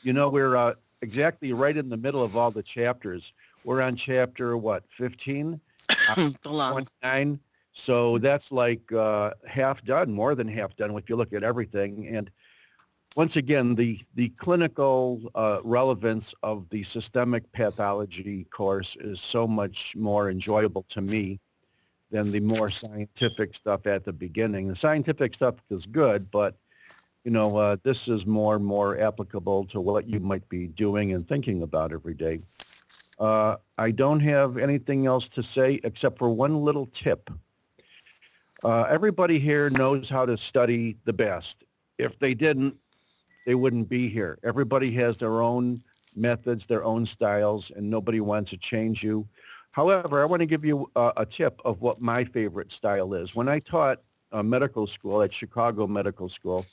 We're exactly right in the middle of all the chapters. We're on chapter, what, 15? Uh, The lung. 29. So that's like half done, more than half done if you look at everything. And once again, the clinical relevance of the systemic pathology course is so much more enjoyable to me than the more scientific stuff at the beginning. The scientific stuff is good, but this is more and more applicable to what you might be doing and thinking about every day. I don't have anything else to say except for one little tip. Everybody here knows how to study the best. If they didn't, they wouldn't be here. Everybody has their own methods, their own styles, and nobody wants to change you. However, I want to give you a tip of what my favorite style is. When I taught medical school at Chicago Medical School,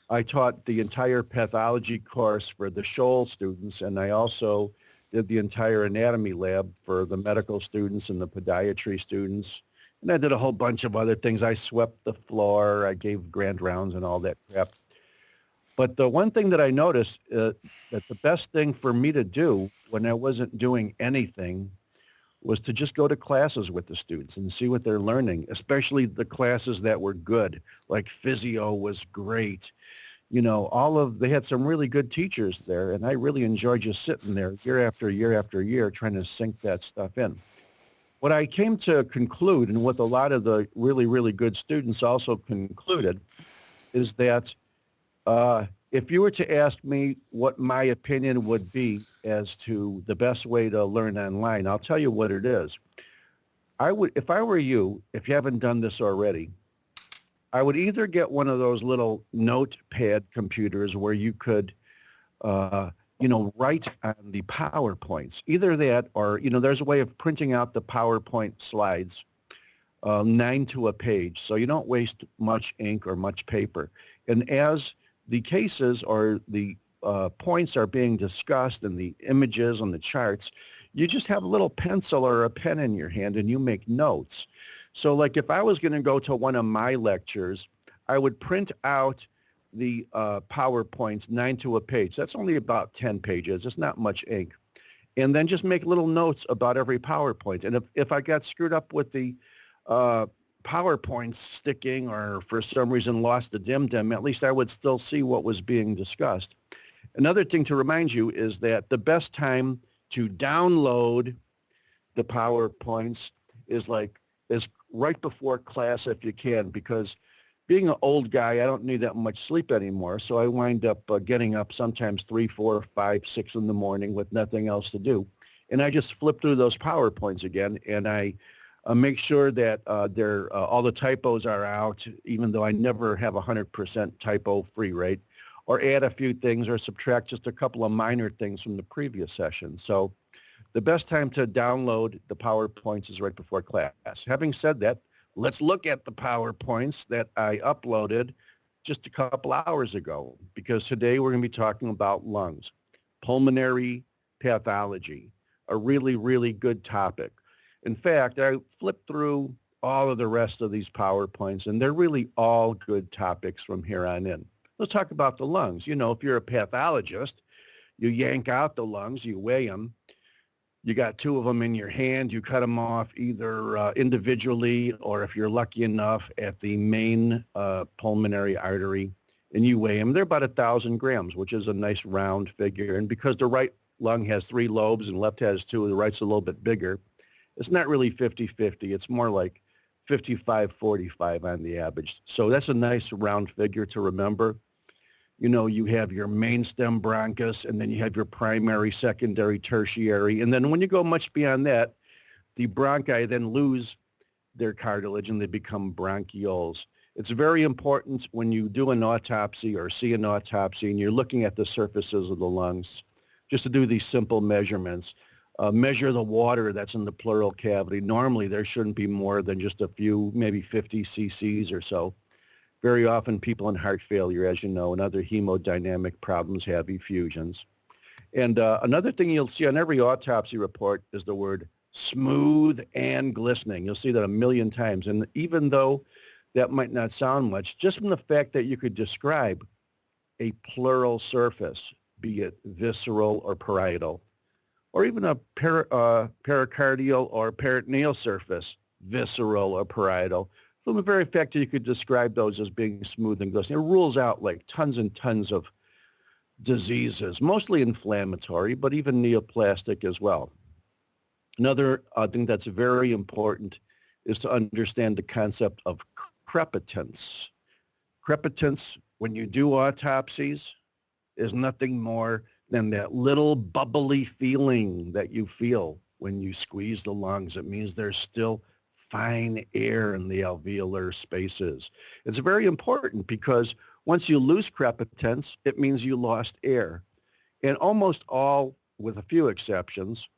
I taught the entire pathology course for the Shoal students, and I also did the entire anatomy lab for the medical students and the podiatry students. And I did a whole bunch of other things. I swept the floor. I gave grand rounds and all that crap. But the one thing that I noticed that the best thing for me to do when I wasn't doing anything was to just go to classes with the students and see what they're learning, especially the classes that were good, like physio was great. They had some really good teachers there, and I really enjoyed just sitting there year after year after year trying to sink that stuff in. What I came to conclude, and what a lot of the really, really good students also concluded, is that if you were to ask me what my opinion would be as to the best way to learn online, I'll tell you what it is. If I were you, if you haven't done this already, I would either get one of those little notepad computers where you could, write on the PowerPoints. Either that or, there's a way of printing out the PowerPoint slides, 9 to a page, so you don't waste much ink or much paper. And as the cases or the points are being discussed and the images on the charts, you just have a little pencil or a pen in your hand and you make notes. So like if I was going to go to one of my lectures, I would print out the PowerPoints 9 to a page. That's only about 10 pages. It's not much ink. And then just make little notes about every PowerPoint. And if I got screwed up with the PowerPoint sticking or for some reason lost the dim, at least I would still see what was being discussed. Another thing to remind you is that the best time to download the PowerPoints is right before class if you can, because being an old guy, I don't need that much sleep anymore. So I wind up getting up sometimes 3, 4, 5, 6 in the morning with nothing else to do. And I just flip through those PowerPoints again, and I make sure that all the typos are out, even though I never have 100% typo-free rate, or add a few things or subtract just a couple of minor things from the previous session. So the best time to download the PowerPoints is right before class. Having said that, let's look at the PowerPoints that I uploaded just a couple hours ago, because today we're going to be talking about lungs, pulmonary pathology, a really, really good topic. In fact, I flipped through all of the rest of these PowerPoints, and they're really all good topics from here on in. Let's talk about the lungs. If you're a pathologist, you yank out the lungs, you weigh them. You got 2 of them in your hand. You cut them off either individually or, if you're lucky enough, at the main pulmonary artery, and you weigh them. They're about 1,000 grams, which is a nice round figure. And because the right lung has 3 lobes and left has 2, the right's a little bit bigger, it's not really 50-50. It's more like 55-45 on the average. So that's a nice round figure to remember. You have your main stem bronchus, and then you have your primary, secondary, tertiary. And then when you go much beyond that, the bronchi then lose their cartilage and they become bronchioles. It's very important when you do an autopsy or see an autopsy and you're looking at the surfaces of the lungs, just to do these simple measurements. Measure the water that's in the pleural cavity. Normally, there shouldn't be more than just a few, maybe 50 cc's or so. Very often people in heart failure, as you know, and other hemodynamic problems have effusions. And another thing you'll see on every autopsy report is the word smooth and glistening. You'll see that a million times. And even though that might not sound much, just from the fact that you could describe a pleural surface, be it visceral or parietal, or even a pericardial or peritoneal surface, visceral or parietal. From the very fact that you could describe those as being smooth and glistening, it rules out like tons and tons of diseases, mostly inflammatory, but even neoplastic as well. Another thing that's very important is to understand the concept of crepitance. Crepitance, when you do autopsies, is nothing more than that little bubbly feeling that you feel when you squeeze the lungs. It means there's still fine air in the alveolar spaces. It's very important because once you lose crepitance, it means you lost air. And almost all, with a few exceptions,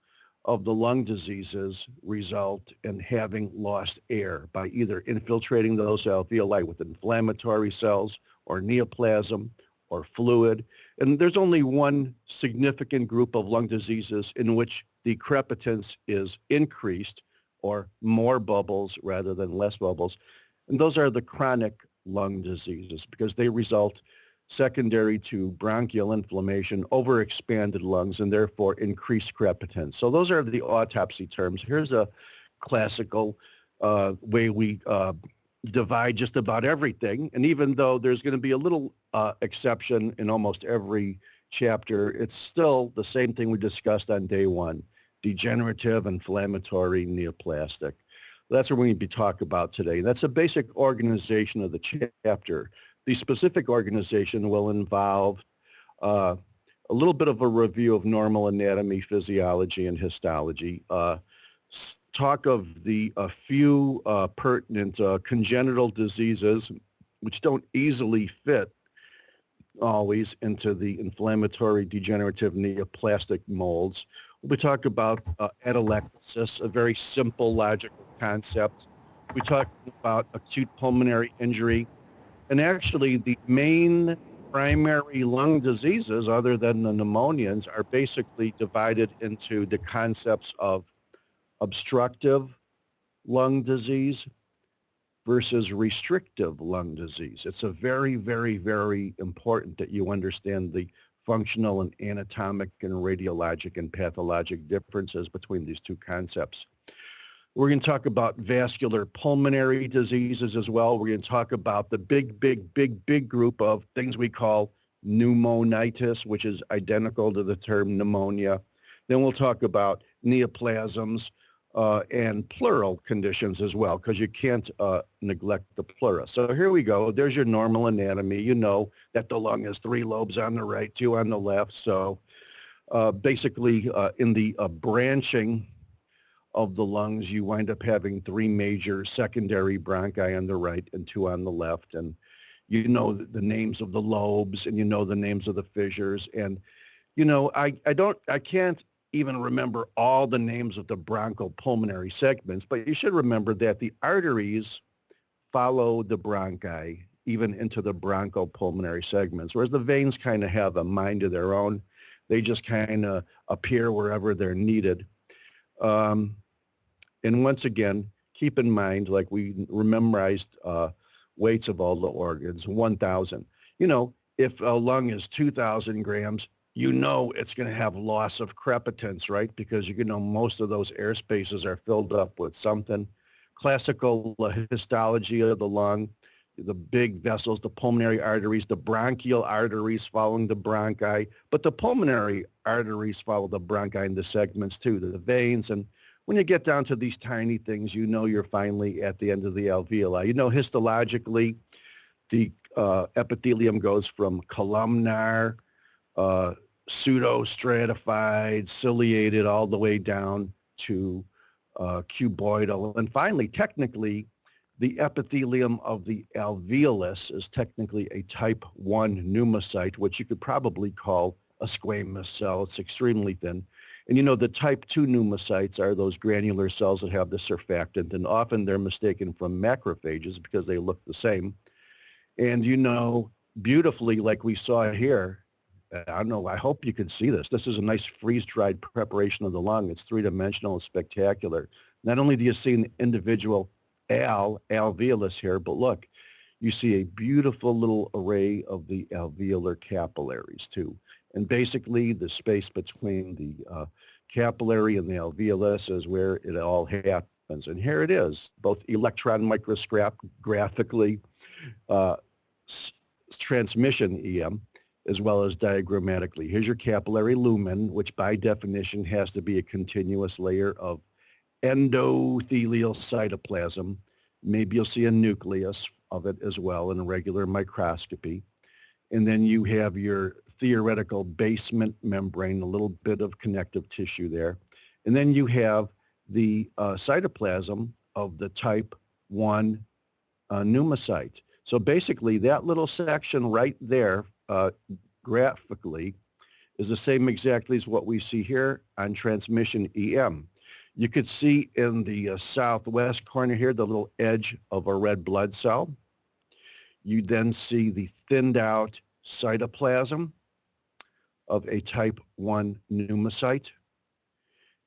of the lung diseases result in having lost air by either infiltrating those alveoli with inflammatory cells or neoplasm or fluid. And there's only one significant group of lung diseases in which the crepitance is increased, or more bubbles rather than less bubbles. And those are the chronic lung diseases because they result secondary to bronchial inflammation, overexpanded lungs, and therefore increased crepitance. So those are the autopsy terms. Here's a classical way we divide just about everything. And even though there's going to be a little exception in almost every chapter, it's still the same thing we discussed on day one: degenerative, inflammatory, neoplastic. That's what we're going to be talking about today. That's a basic organization of the chapter. The specific organization will involve a little bit of a review of normal anatomy, physiology, and histology, talk of the few pertinent congenital diseases which don't easily fit always into the inflammatory, degenerative, neoplastic molds. We talk about atelectasis, a very simple logical concept. We talk about acute pulmonary injury. And actually, the main primary lung diseases, other than the pneumonians, are basically divided into the concepts of obstructive lung disease versus restrictive lung disease. It's a very, very, very important that you understand the functional and anatomic and radiologic and pathologic differences between these two concepts. We're going to talk about vascular pulmonary diseases as well. We're going to talk about the big group of things we call pneumonitis, which is identical to the term pneumonia. Then we'll talk about neoplasms and pleural conditions as well, because you can't neglect the pleura. So here we go. There's your normal anatomy. You know that the lung has 3 lobes on the right, 2 on the left. So basically in the branching of the lungs, you wind up having 3 major secondary bronchi on the right and 2 on the left. And you know the names of the lobes, and you know the names of the fissures. And, you know, I can't even remember all the names of the bronchopulmonary segments, but you should remember that the arteries follow the bronchi even into the bronchopulmonary segments, whereas the veins kind of have a mind of their own. They just kind of appear wherever they're needed. And once again, keep in mind, like we memorized weights of all the organs, 1,000. You know, if a lung is 2,000 grams, you know it's going to have loss of crepitance, right? Because you know most of those air spaces are filled up with something. Classical histology of the lung, the big vessels, the pulmonary arteries, the bronchial arteries following the bronchi, but the pulmonary arteries follow the bronchi and the segments too, the veins. And when you get down to these tiny things, you know you're finally at the end of the alveoli. You know, histologically, the epithelium goes from columnar, pseudostratified, ciliated, all the way down to cuboidal. And finally, technically, the epithelium of the alveolus is technically a type 1 pneumocyte, which you could probably call a squamous cell. It's extremely thin. And you know, the type 2 pneumocytes are those granular cells that have the surfactant, and often they're mistaken from macrophages because they look the same. And you know, beautifully, like we saw here, I don't know, I hope you can see this. This is a nice freeze-dried preparation of the lung. It's 3-dimensional and spectacular. Not only do you see an individual alveolus here, but look, you see a beautiful little array of the alveolar capillaries too. And basically, the space between the capillary and the alveolus is where it all happens. And here it is, both electron microscophically, uh, transmission EM, as well as diagrammatically. Here's your capillary lumen, which by definition has to be a continuous layer of endothelial cytoplasm. Maybe you'll see a nucleus of it as well in a regular microscopy. And then you have your theoretical basement membrane, a little bit of connective tissue there. And then you have the cytoplasm of the type 1 pneumocyte. So basically that little section right there graphically is the same exactly as what we see here on transmission EM. You could see in the southwest corner here, the little edge of a red blood cell. You then see the thinned out cytoplasm of a type 1 pneumocyte.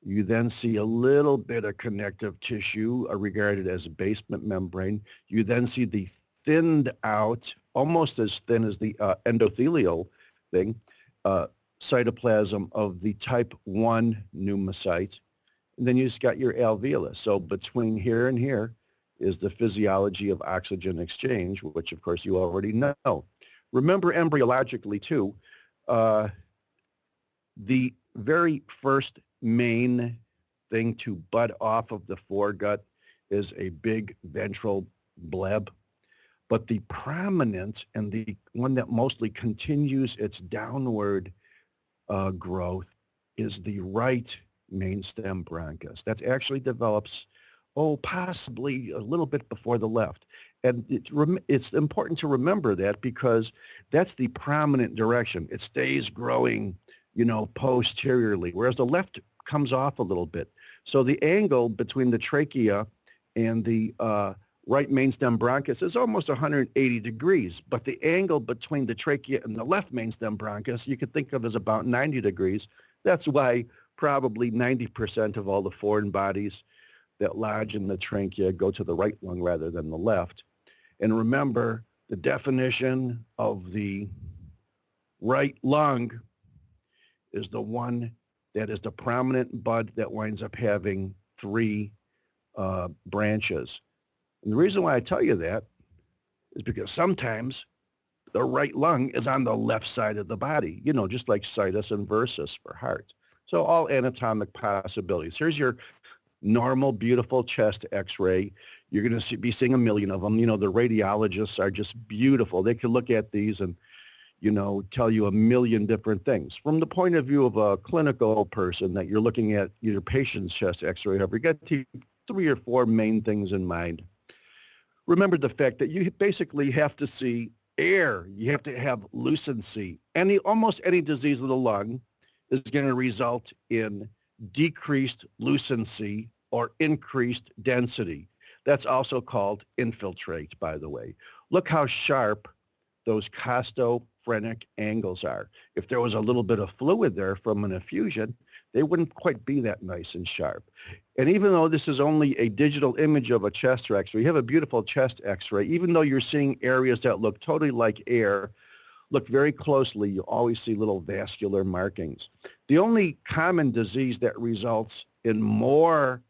You then see a little bit of connective tissue regarded as a basement membrane. You then see the thinned out, almost as thin as the endothelial thing, cytoplasm of the type 1 pneumocyte. And then you just got your alveolus. So between here and here is the physiology of oxygen exchange, which of course you already know. Remember embryologically too, the very first main thing to bud off of the foregut is a big ventral bleb. But the prominent and the one that mostly continues its downward growth is the right mainstem bronchus. That actually develops, possibly a little bit before the left. And it's important to remember that because that's the prominent direction. It stays growing, posteriorly, whereas the left comes off a little bit. So the angle between the trachea and the right mainstem bronchus is almost 180 degrees, but the angle between the trachea and the left mainstem bronchus you could think of as about 90 degrees. That's why probably 90% of all the foreign bodies that lodge in the trachea go to the right lung rather than the left. And remember, the definition of the right lung is the one that is the prominent bud that winds up having 3 branches. And the reason why I tell you that is because sometimes the right lung is on the left side of the body, just like situs and versus for heart. So all anatomic possibilities. Here's your normal, beautiful chest x-ray. You're going to be seeing a million of them. The radiologists are just beautiful. They can look at these and, tell you a million different things. From the point of view of a clinical person that you're looking at your patient's chest x-ray, however, you get 3 or 4 main things in mind. Remember the fact that you basically have to see air. You have to have lucency. Almost any disease of the lung is going to result in decreased lucency or increased density. That's also called infiltrate, by the way. Look how sharp those costophrenic angles are. If there was a little bit of fluid there from an effusion, they wouldn't quite be that nice and sharp. And even though this is only a digital image of a chest x-ray, you have a beautiful chest x-ray, even though you're seeing areas that look totally like air, look very closely, you always see little vascular markings. The only common disease that results in more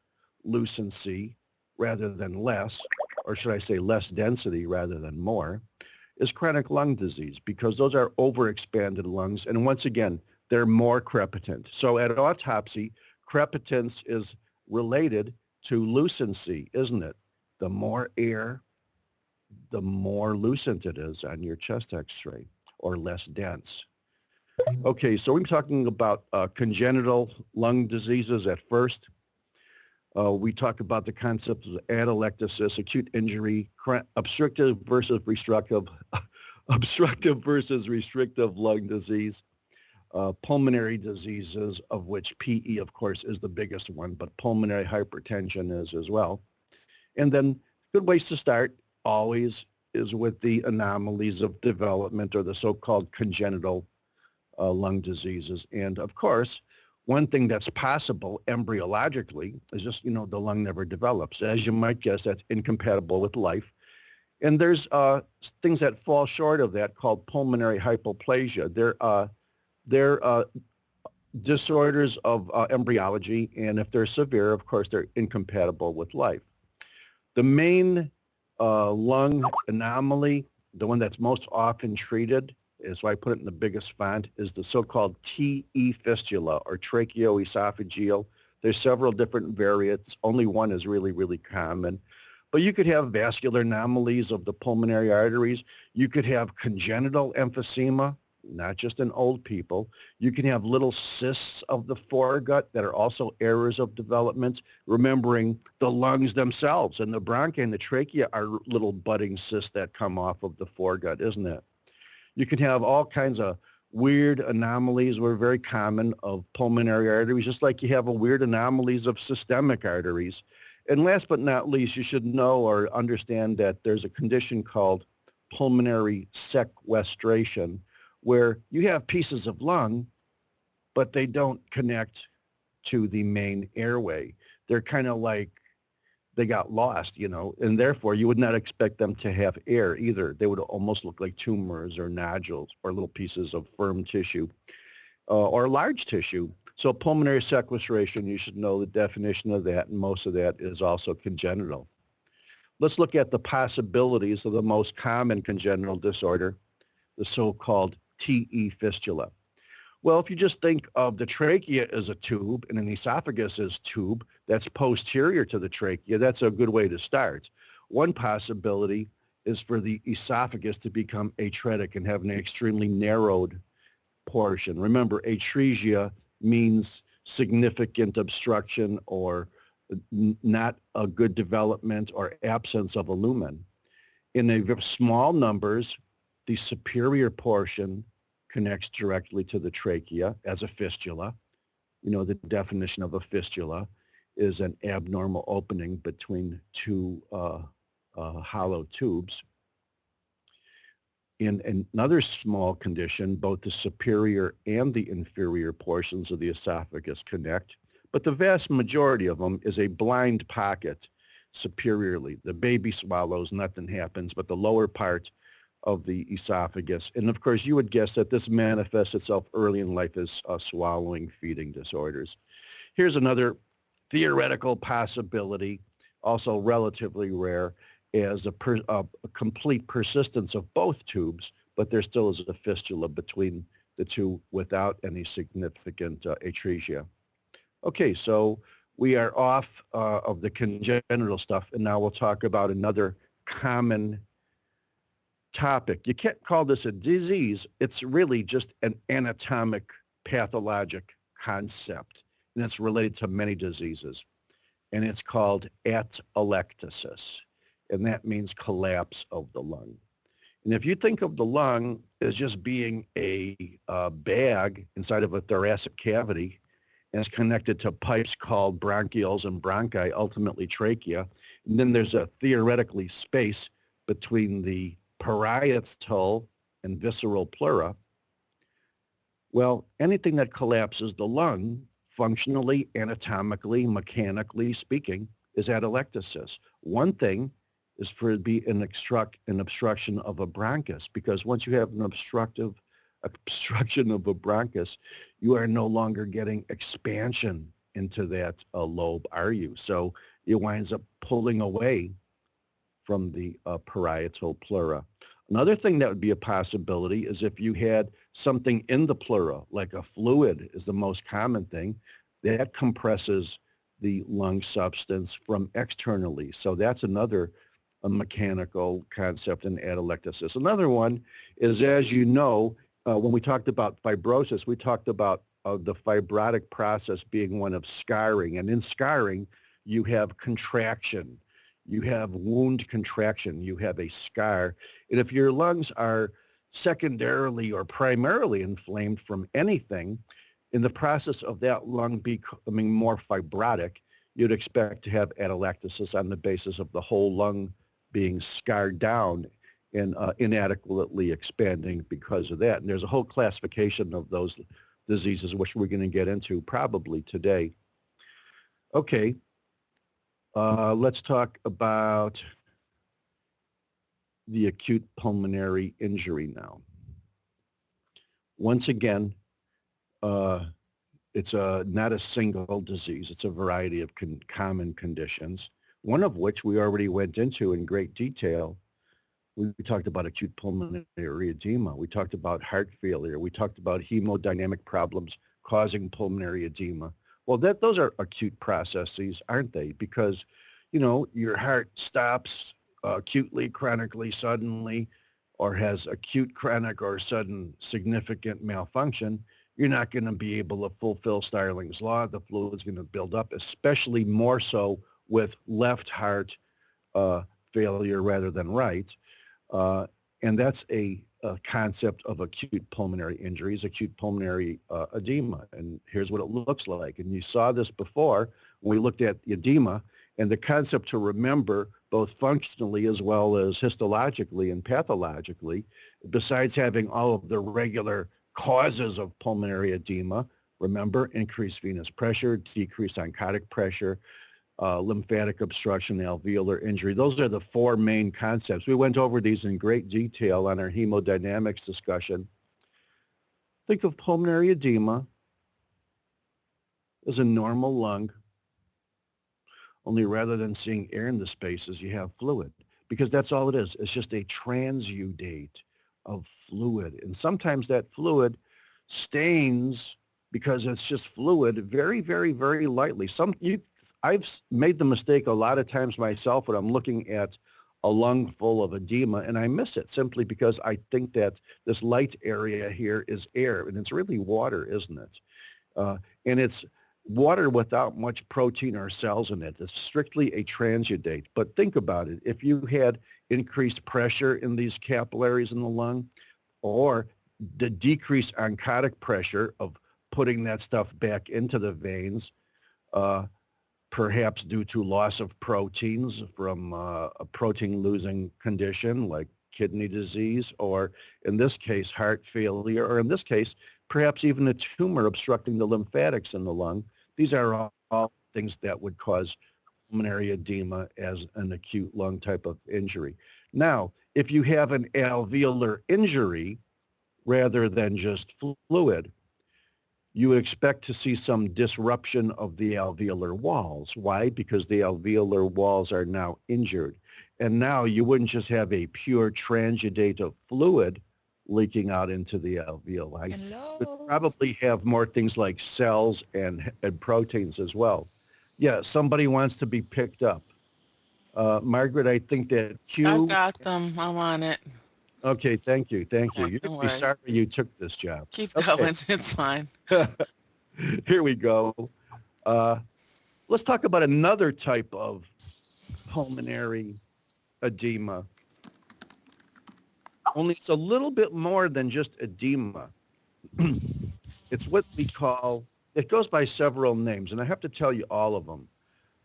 lucency rather than less, or should I say less density rather than more, is chronic lung disease, because those are overexpanded lungs. And once again, they're more crepitant. So at autopsy, crepitance is related to lucency, isn't it? The more air, the more lucent it is on your chest x-ray, or less dense. Okay, so we're talking about congenital lung diseases at first. We talk about the concept of atelectasis, acute injury, obstructive versus restrictive lung disease, pulmonary diseases, of which PE, of course, is the biggest one, but pulmonary hypertension is as well. And then good ways to start always is with the anomalies of development, or the so-called congenital lung diseases. And of course, one thing that's possible embryologically is just, the lung never develops. As you might guess, that's incompatible with life. And there's things that fall short of that called pulmonary hypoplasia. They're They're disorders of embryology, and if they're severe, of course, they're incompatible with life. The main lung anomaly, the one that's most often treated, is why I put it in the biggest font, is the so-called TE fistula or tracheoesophageal. There's several different variants. Only one is really, really common. But you could have vascular anomalies of the pulmonary arteries. You could have congenital emphysema, not just in old people. You can have little cysts of the foregut that are also errors of development. Remembering the lungs themselves and the bronchi and the trachea are little budding cysts that come off of the foregut, isn't it? You can have all kinds of weird anomalies were very common of pulmonary arteries, just like you have a weird anomalies of systemic arteries. And last but not least, you should know or understand that there's a condition called pulmonary sequestration, where you have pieces of lung, but they don't connect to the main airway. They're kind of like they got lost, you know, and therefore you would not expect them to have air either. They would almost look like tumors or nodules or little pieces of firm tissue or large tissue. So pulmonary sequestration, you should know the definition of that, and most of that is also congenital. Let's look at the possibilities of the most common congenital disorder, the so-called TE fistula. Well, if you just think of the trachea as a tube and an esophagus as tube that's posterior to the trachea, that's a good way to start. One possibility is for the esophagus to become atretic and have an extremely narrowed portion. Remember, atresia means significant obstruction or not a good development or absence of a lumen. In small numbers, the superior portion connects directly to the trachea as a fistula. You know, the definition of a fistula is an abnormal opening between two hollow tubes. In another small condition, both the superior and the inferior portions of the esophagus connect, but the vast majority of them is a blind pocket superiorly. The baby swallows, nothing happens, but the lower part of the esophagus. And of course, you would guess that this manifests itself early in life as swallowing, feeding disorders. Here's another theoretical possibility, also relatively rare, as a complete persistence of both tubes, but there still is a fistula between the two without any significant atresia. Okay, so we are off of the congenital stuff, and now we'll talk about another common topic. You can't call this a disease. It's really just an anatomic pathologic concept, and it's related to many diseases. And it's called atelectasis, and that means collapse of the lung. And if you think of the lung as just being a bag inside of a thoracic cavity, and it's connected to pipes called bronchioles and bronchi, ultimately trachea, and then there's a theoretically space between the parietal and visceral pleura. Well, anything that collapses the lung, functionally, anatomically, mechanically speaking, is atelectasis. One thing is for it to be an obstruction of a bronchus, because once you have an obstruction of a bronchus, you are no longer getting expansion into that lobe, are you? So it winds up pulling away from the parietal pleura. Another thing that would be a possibility is if you had something in the pleura, like a fluid is the most common thing, that compresses the lung substance from externally. So that's another mechanical concept in atelectasis. Another one is, as you know, when we talked about fibrosis, we talked about the fibrotic process being one of scarring. And in scarring, you have contraction. You have wound contraction. You have a scar. And if your lungs are secondarily or primarily inflamed from anything, in the process of that lung becoming more fibrotic, you'd expect to have atelectasis on the basis of the whole lung being scarred down and inadequately expanding because of that. And there's a whole classification of those diseases, which we're going to get into probably today. Okay, let's talk about the acute pulmonary injury now. Once again, Uh, it's not a single disease. It's a variety of common conditions, one of which we already went into in great detail. We talked about acute pulmonary edema. We talked about heart failure. We talked about hemodynamic problems causing pulmonary edema. Well, those are acute processes, aren't they? Because, your heart stops acutely, chronically, suddenly, or has acute, chronic, or sudden significant malfunction. You're not going to be able to fulfill Starling's law. The fluid's going to build up, especially more so with left heart uh, failure rather than right. Uh, and that's a concept of acute pulmonary injuries, acute pulmonary edema. And here's what it looks like. And you saw this before when we looked at edema, and the concept to remember both functionally as well as histologically and pathologically, besides having all of the regular causes of pulmonary edema, remember increased venous pressure, decreased oncotic pressure, lymphatic obstruction, alveolar injury. Those are the four main concepts. We went over these in great detail on our hemodynamics discussion. Think of pulmonary edema as a normal lung, only rather than seeing air in the spaces, you have fluid, because that's all it is. It's just a transudate of fluid. And sometimes that fluid stains because it's just fluid very, very, very lightly. I've made the mistake a lot of times myself when I'm looking at a lung full of edema, and I miss it simply because I think that this light area here is air, and it's really water, isn't it? And it's water without much protein or cells in it. It's strictly a transudate. But think about it. If you had increased pressure in these capillaries in the lung, or the decreased oncotic pressure of putting that stuff back into the veins, perhaps due to loss of proteins from a protein losing condition like kidney disease, or in this case, heart failure, or in this case, perhaps even a tumor obstructing the lymphatics in the lung. These are all things that would cause pulmonary edema as an acute lung type of injury. Now, if you have an alveolar injury rather than just fluid, you would expect to see some disruption of the alveolar walls. Why? Because the alveolar walls are now injured. And now you wouldn't just have a pure transudate of fluid leaking out into the alveoli. Hello. You'd probably have more things like cells and proteins as well. Yeah, somebody wants to be picked up. Margaret, I think that I've Q. got them. I'm on it. Okay, thank you, thank you. Yeah, You're going don't to be worry. sorry you took this job. Keep Okay, going. It's fine. here we go. Uh, let's talk about another type of pulmonary edema, only it's a little bit more than just edema. It's what we call, it goes by several names, and I have to tell you all of them.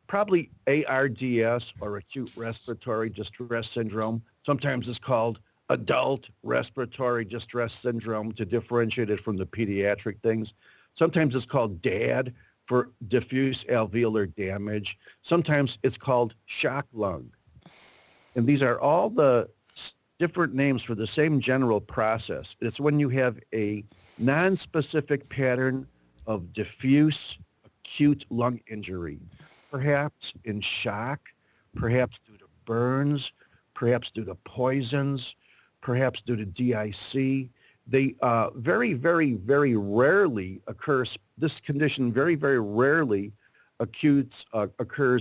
Probably ARDS, or acute respiratory distress syndrome. Sometimes it's called adult respiratory distress syndrome to differentiate it from the pediatric things. Sometimes it's called DAD for diffuse alveolar damage. Sometimes it's called shock lung. And these are all the different names for the same general process. It's when you have a non-specific pattern of diffuse acute lung injury, perhaps in shock, perhaps due to burns, perhaps due to poisons, perhaps due to DIC. They very, very, very rarely occurs. This condition very, very rarely occurs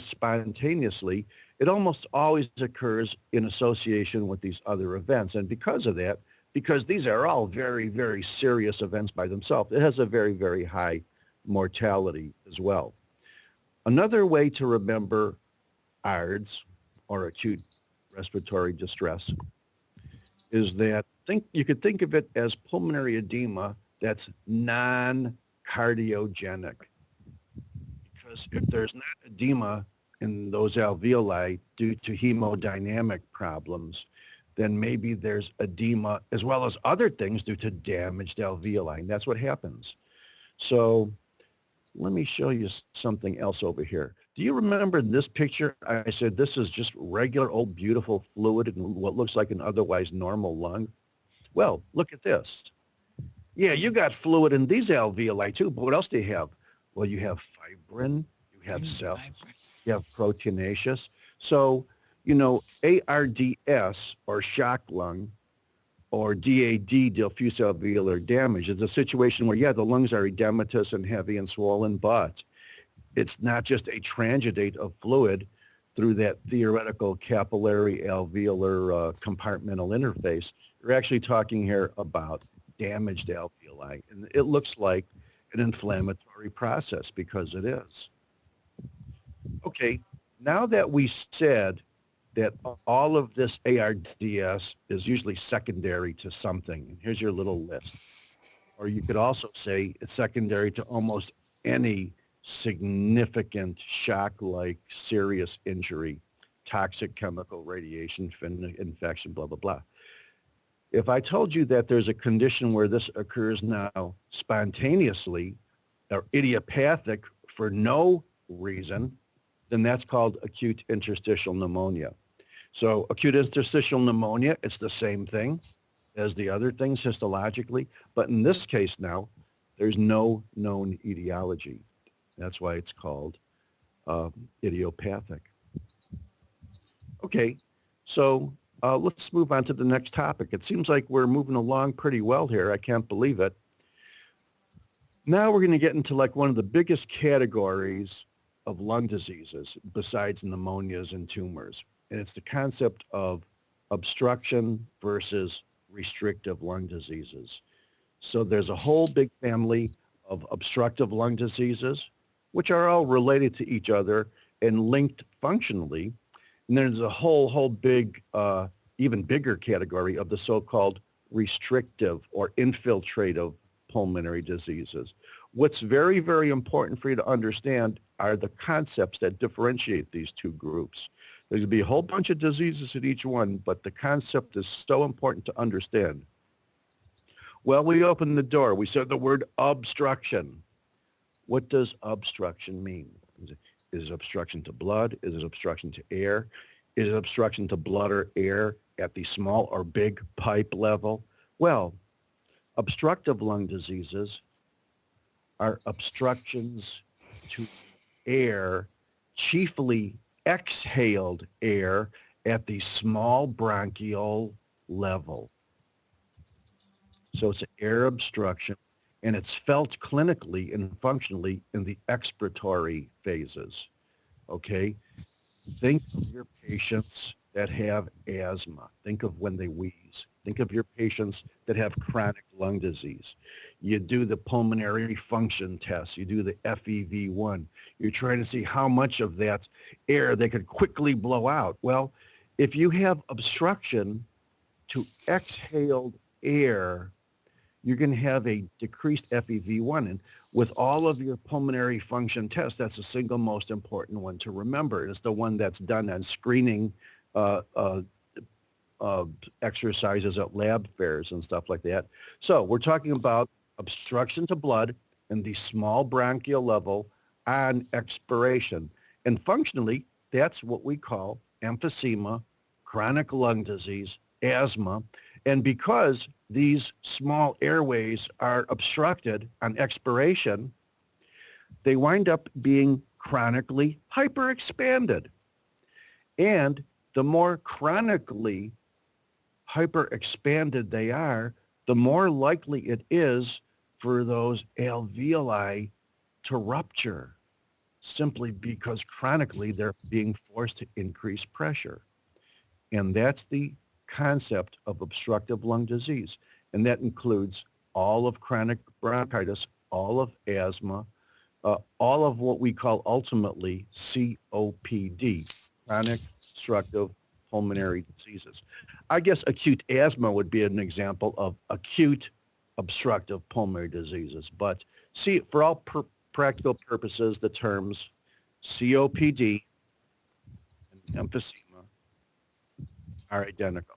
spontaneously. It almost always occurs in association with these other events. And because of that, because these are all very, very serious events by themselves, it has a very, very high mortality as well. Another way to remember ARDS, or acute respiratory distress, is that you could think of it as pulmonary edema that's non-cardiogenic. Because if there's not edema in those alveoli due to hemodynamic problems, then maybe there's edema as well as other things due to damaged alveoli. And that's what happens. So let me show you something else over here. Do you remember in this picture, I said this is just regular old beautiful fluid in what looks like an otherwise normal lung? Well, look at this. Yeah, you got fluid in these alveoli too, but what else do you have? Well, you have fibrin, you have cells, Vibrant. you have proteinaceous. So, ARDS or shock lung or DAD, diffuse alveolar damage, is a situation where, yeah, the lungs are edematous and heavy and swollen, but it's not just a transudate of fluid through that theoretical capillary alveolar compartmental interface. You're actually talking here about damaged alveoli, and it looks like an inflammatory process because it is. Okay, now that we said that all of this ARDS is usually secondary to something, here's your little list. Or you could also say it's secondary to almost any significant shock-like serious injury, toxic chemical radiation, infection, blah, blah, blah. If I told you that there's a condition where this occurs now spontaneously or idiopathic for no reason, then that's called acute interstitial pneumonia. So acute interstitial pneumonia, it's the same thing as the other things histologically, but in this case now, there's no known etiology. That's why it's called idiopathic. Okay, so let's move on to the next topic. It seems like we're moving along pretty well here. I can't believe it. Now we're going to get into like one of the biggest categories of lung diseases besides pneumonias and tumors. And it's the concept of obstruction versus restrictive lung diseases. So there's a whole big family of obstructive lung diseases, which are all related to each other and linked functionally. And there's a whole big, even bigger category of the so-called restrictive or infiltrative pulmonary diseases. What's very, very important for you to understand are the concepts that differentiate these two groups. There's going to be a whole bunch of diseases in each one, but the concept is so important to understand. Well, we opened the door. We said the word obstruction. What does obstruction mean? Is it obstruction to blood? Is it obstruction to air? Is it obstruction to blood or air at the small or big pipe level? Well, obstructive lung diseases are obstructions to air, chiefly exhaled air at the small bronchial level. So it's an air obstruction, and it's felt clinically and functionally in the expiratory phases, okay? Think of your patients that have asthma. Think of when they wheeze. Think of your patients that have chronic lung disease. You do the pulmonary function test. You do the FEV1. You're trying to see how much of that air they could quickly blow out. Well, if you have obstruction to exhaled air, you're going to have a decreased FEV1. And with all of your pulmonary function tests, that's the single most important one to remember. It's the one that's done on screening exercises at lab fairs and stuff like that. So we're talking about obstruction to blood in the small bronchial level on expiration. And functionally, that's what we call emphysema, chronic lung disease, asthma. And because these small airways are obstructed on expiration, they wind up being chronically hyperexpanded. And the more chronically hyperexpanded they are, the more likely it is for those alveoli to rupture, simply because chronically they're being forced to increase pressure. And that's the concept of obstructive lung disease. And that includes all of chronic bronchitis, all of asthma, all of what we call ultimately COPD, chronic obstructive pulmonary diseases. I guess acute asthma would be an example of acute obstructive pulmonary diseases. But see, for all practical purposes, the terms COPD and emphysema are identical.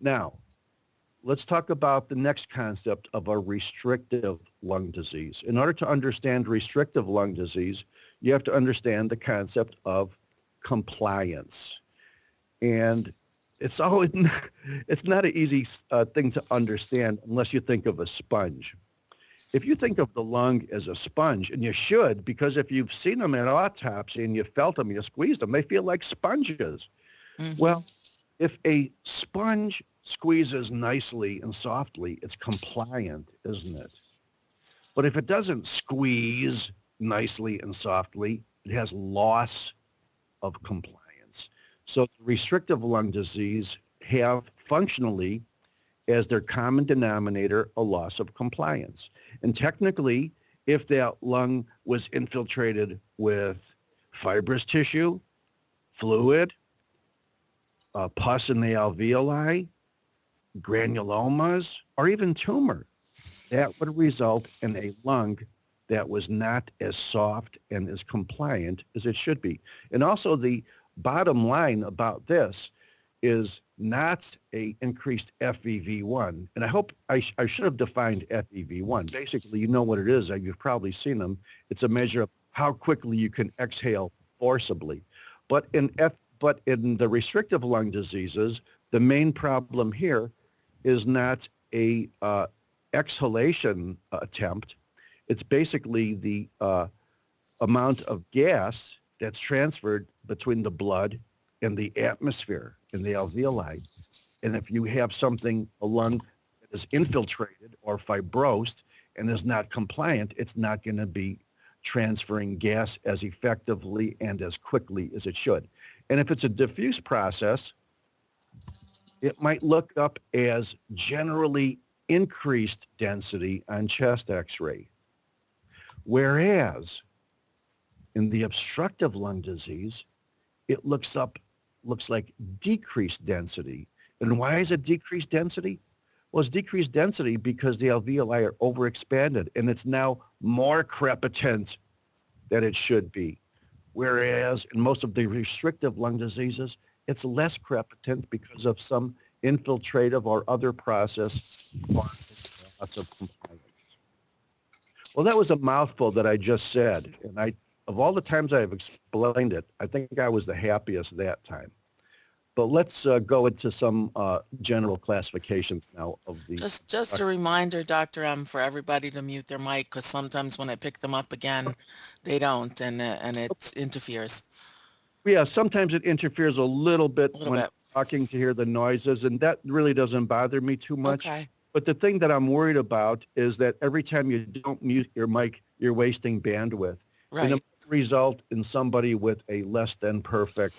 Now, let's talk about the next concept of a restrictive lung disease. In order to understand restrictive lung disease, you have to understand the concept of compliance. And it's not an easy thing to understand unless you think of a sponge. if you think of the lung as a sponge, and you should, because if you've seen them at autopsy and you felt them, you squeezed them, they feel like sponges. Mm-hmm. Well, if a sponge squeezes nicely and softly, it's compliant, isn't it? But if it doesn't squeeze nicely and softly, it has loss of compliance. So restrictive lung disease have functionally as their common denominator a loss of compliance. And technically, if that lung was infiltrated with fibrous tissue, fluid, pus in the alveoli, granulomas, or even tumor, that would result in a lung that was not as soft and as compliant as it should be. And also the bottom line about this is not a increased FEV1. And I hope I should have defined FEV1. Basically, you know what it is. You've probably seen them. It's a measure of how quickly you can exhale forcibly. But in the restrictive lung diseases, the main problem here is not a exhalation attempt. It's basically the amount of gas that's transferred between the blood and the atmosphere in the alveoli. And if you have something, a lung that is infiltrated or fibrosed and is not compliant, it's not going to be transferring gas as effectively and as quickly as it should. And if it's a diffuse process, it might look up as generally increased density on chest x-ray. Whereas in the obstructive lung disease, it looks like decreased density. And why is it decreased density? Well, it's decreased density because the alveoli are overexpanded and it's now more crepitant than it should be. Whereas in most of the restrictive lung diseases, it's less crepitant because of some infiltrative or other process causing loss of compliance. Well, that was a mouthful that I just said. And of all the times I have explained it, I think I was the happiest that time. But let's go into some general classifications now of the. Just a reminder, Dr. M, for everybody to mute their mic, because sometimes when I pick them up again, they don't, and it interferes Yeah, sometimes it interferes a little bit a little when I'm bit. talking to hear the noises, and that really doesn't bother me too much. Okay, But the thing that I'm worried about is that every time you don't mute your mic, you're wasting bandwidth. And it right, might result in somebody with a less than perfect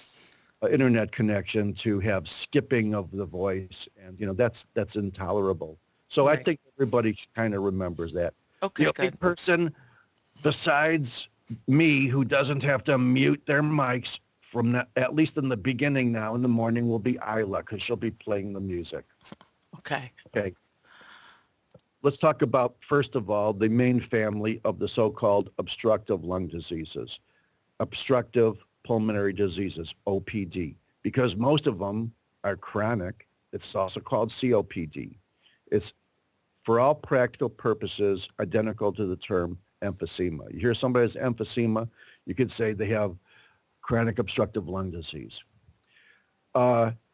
internet connection to have skipping of the voice. And, that's intolerable. So I right. think everybody kind of remembers that. The Okay, only good. person besides me who doesn't have to mute their mics at least in the beginning now in the morning will be Isla because she'll be playing the music. Okay, Okay. Let's talk about, first of all, the main family of the so-called obstructive lung diseases, obstructive pulmonary diseases, OPD, because most of them are chronic. It's also called COPD. It's, for all practical purposes, identical to the term emphysema. You hear somebody has emphysema, you could say they have chronic obstructive lung disease.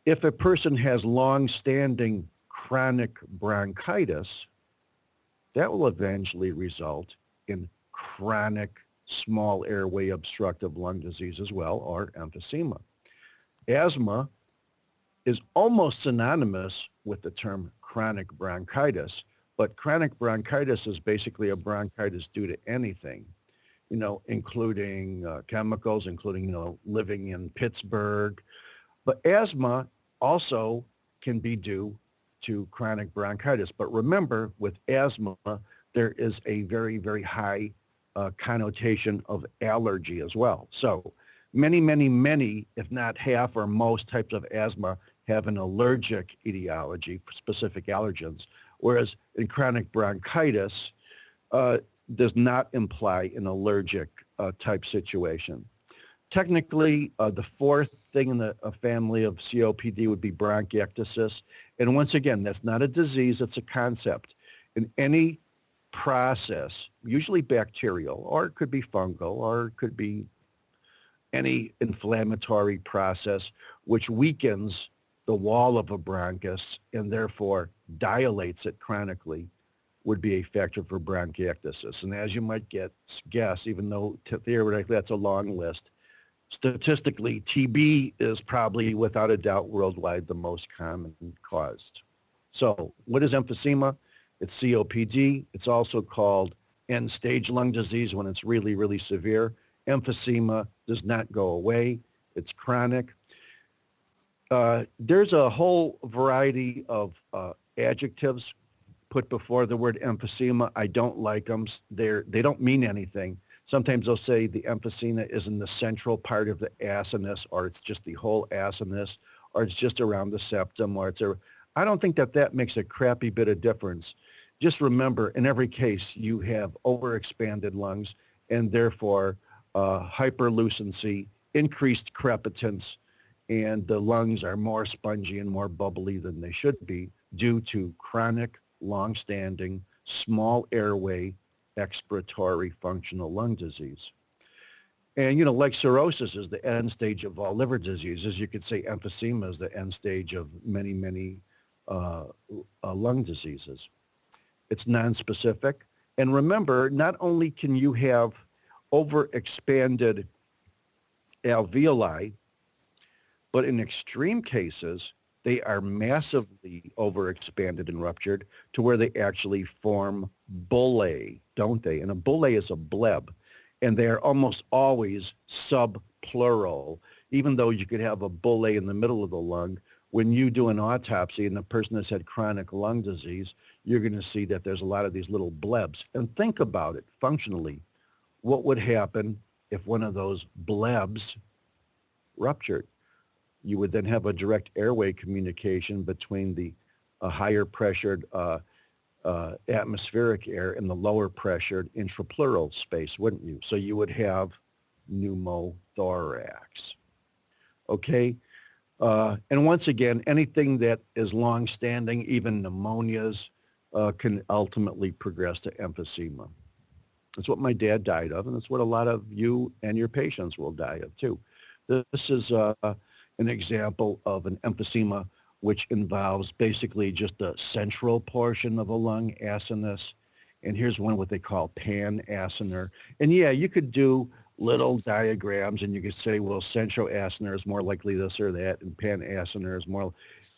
If a person has long-standing chronic bronchitis, that will eventually result in chronic small airway obstructive lung disease as well, or emphysema. Asthma is almost synonymous with the term chronic bronchitis, but chronic bronchitis is basically a bronchitis due to anything, including chemicals, including, living in Pittsburgh. But asthma also can be due to chronic bronchitis. But remember, with asthma, there is a very, very high connotation of allergy as well. So many, many, many, if not half or most types of asthma have an allergic etiology for specific allergens, whereas in chronic bronchitis does not imply an allergic type situation. Technically, the fourth thing in the family of COPD would be bronchiectasis. And once again, that's not a disease, it's a concept. In any process, usually bacterial, or it could be fungal, or it could be any inflammatory process which weakens the wall of a bronchus and therefore dilates it chronically, would be a factor for bronchiectasis. And as you might guess, even though theoretically that's a long list, statistically, TB is probably without a doubt worldwide the most common caused. So what is emphysema? It's COPD. It's also called end-stage lung disease when it's really, really severe. Emphysema does not go away. It's chronic. There's a whole variety of adjectives put before the word emphysema. I don't like them. They don't mean anything. Sometimes they'll say the emphysema is in the central part of the acinus, or it's just the whole acinus, or it's just around the septum, or I don't think that makes a crappy bit of difference. Just remember, in every case, you have overexpanded lungs and therefore hyperlucency, increased crepitance, and the lungs are more spongy and more bubbly than they should be due to chronic, long-standing, small airway, expiratory functional lung disease. And, like cirrhosis is the end stage of all liver diseases, you could say emphysema is the end stage of many, many lung diseases. It's nonspecific. And remember, not only can you have overexpanded alveoli, but in extreme cases, they are massively overexpanded and ruptured to where they actually form bullae, don't they? And a bullae is a bleb, and they are almost always subpleural. Even though you could have a bullae in the middle of the lung, when you do an autopsy and the person has had chronic lung disease, you're going to see that there's a lot of these little blebs. And think about it functionally. What would happen if one of those blebs ruptured? You would then have a direct airway communication between the higher pressured atmospheric air and the lower pressured intrapleural space, wouldn't you? So you would have pneumothorax. Okay? And once again, anything that is long-standing, even pneumonias, can ultimately progress to emphysema. That's what my dad died of, and that's what a lot of you and your patients will die of too. This is an example of an emphysema which involves basically just the central portion of a lung, acinus. And here's one what they call pan-acinar. And yeah, you could do little diagrams and you could say, well, centroacinar is more likely this or that, and pan-acinar is more.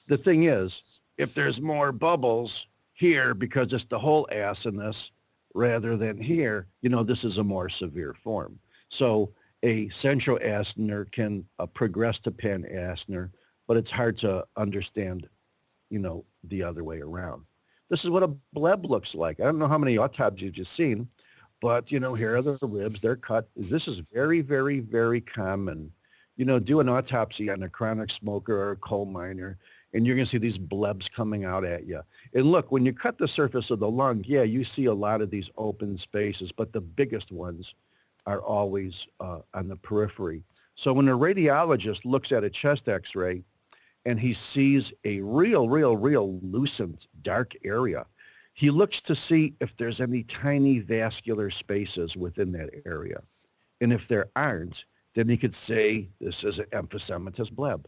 The thing is, if there's more bubbles here because it's the whole acinus rather than here, this is a more severe form. So a centroacinar can progress to pan-acinar, but it's hard to understand, the other way around. This is what a bleb looks like. I don't know how many autopsies you've seen, but, here are the ribs. They're cut. This is very, very, very common. Do an autopsy on a chronic smoker or a coal miner, and you're going to see these blebs coming out at you. And look, when you cut the surface of the lung, yeah, you see a lot of these open spaces, but the biggest ones are always on the periphery. So when a radiologist looks at a chest x-ray and he sees a real lucent dark area, he looks to see if there's any tiny vascular spaces within that area. And if there aren't, then he could say this is an emphysematous bleb.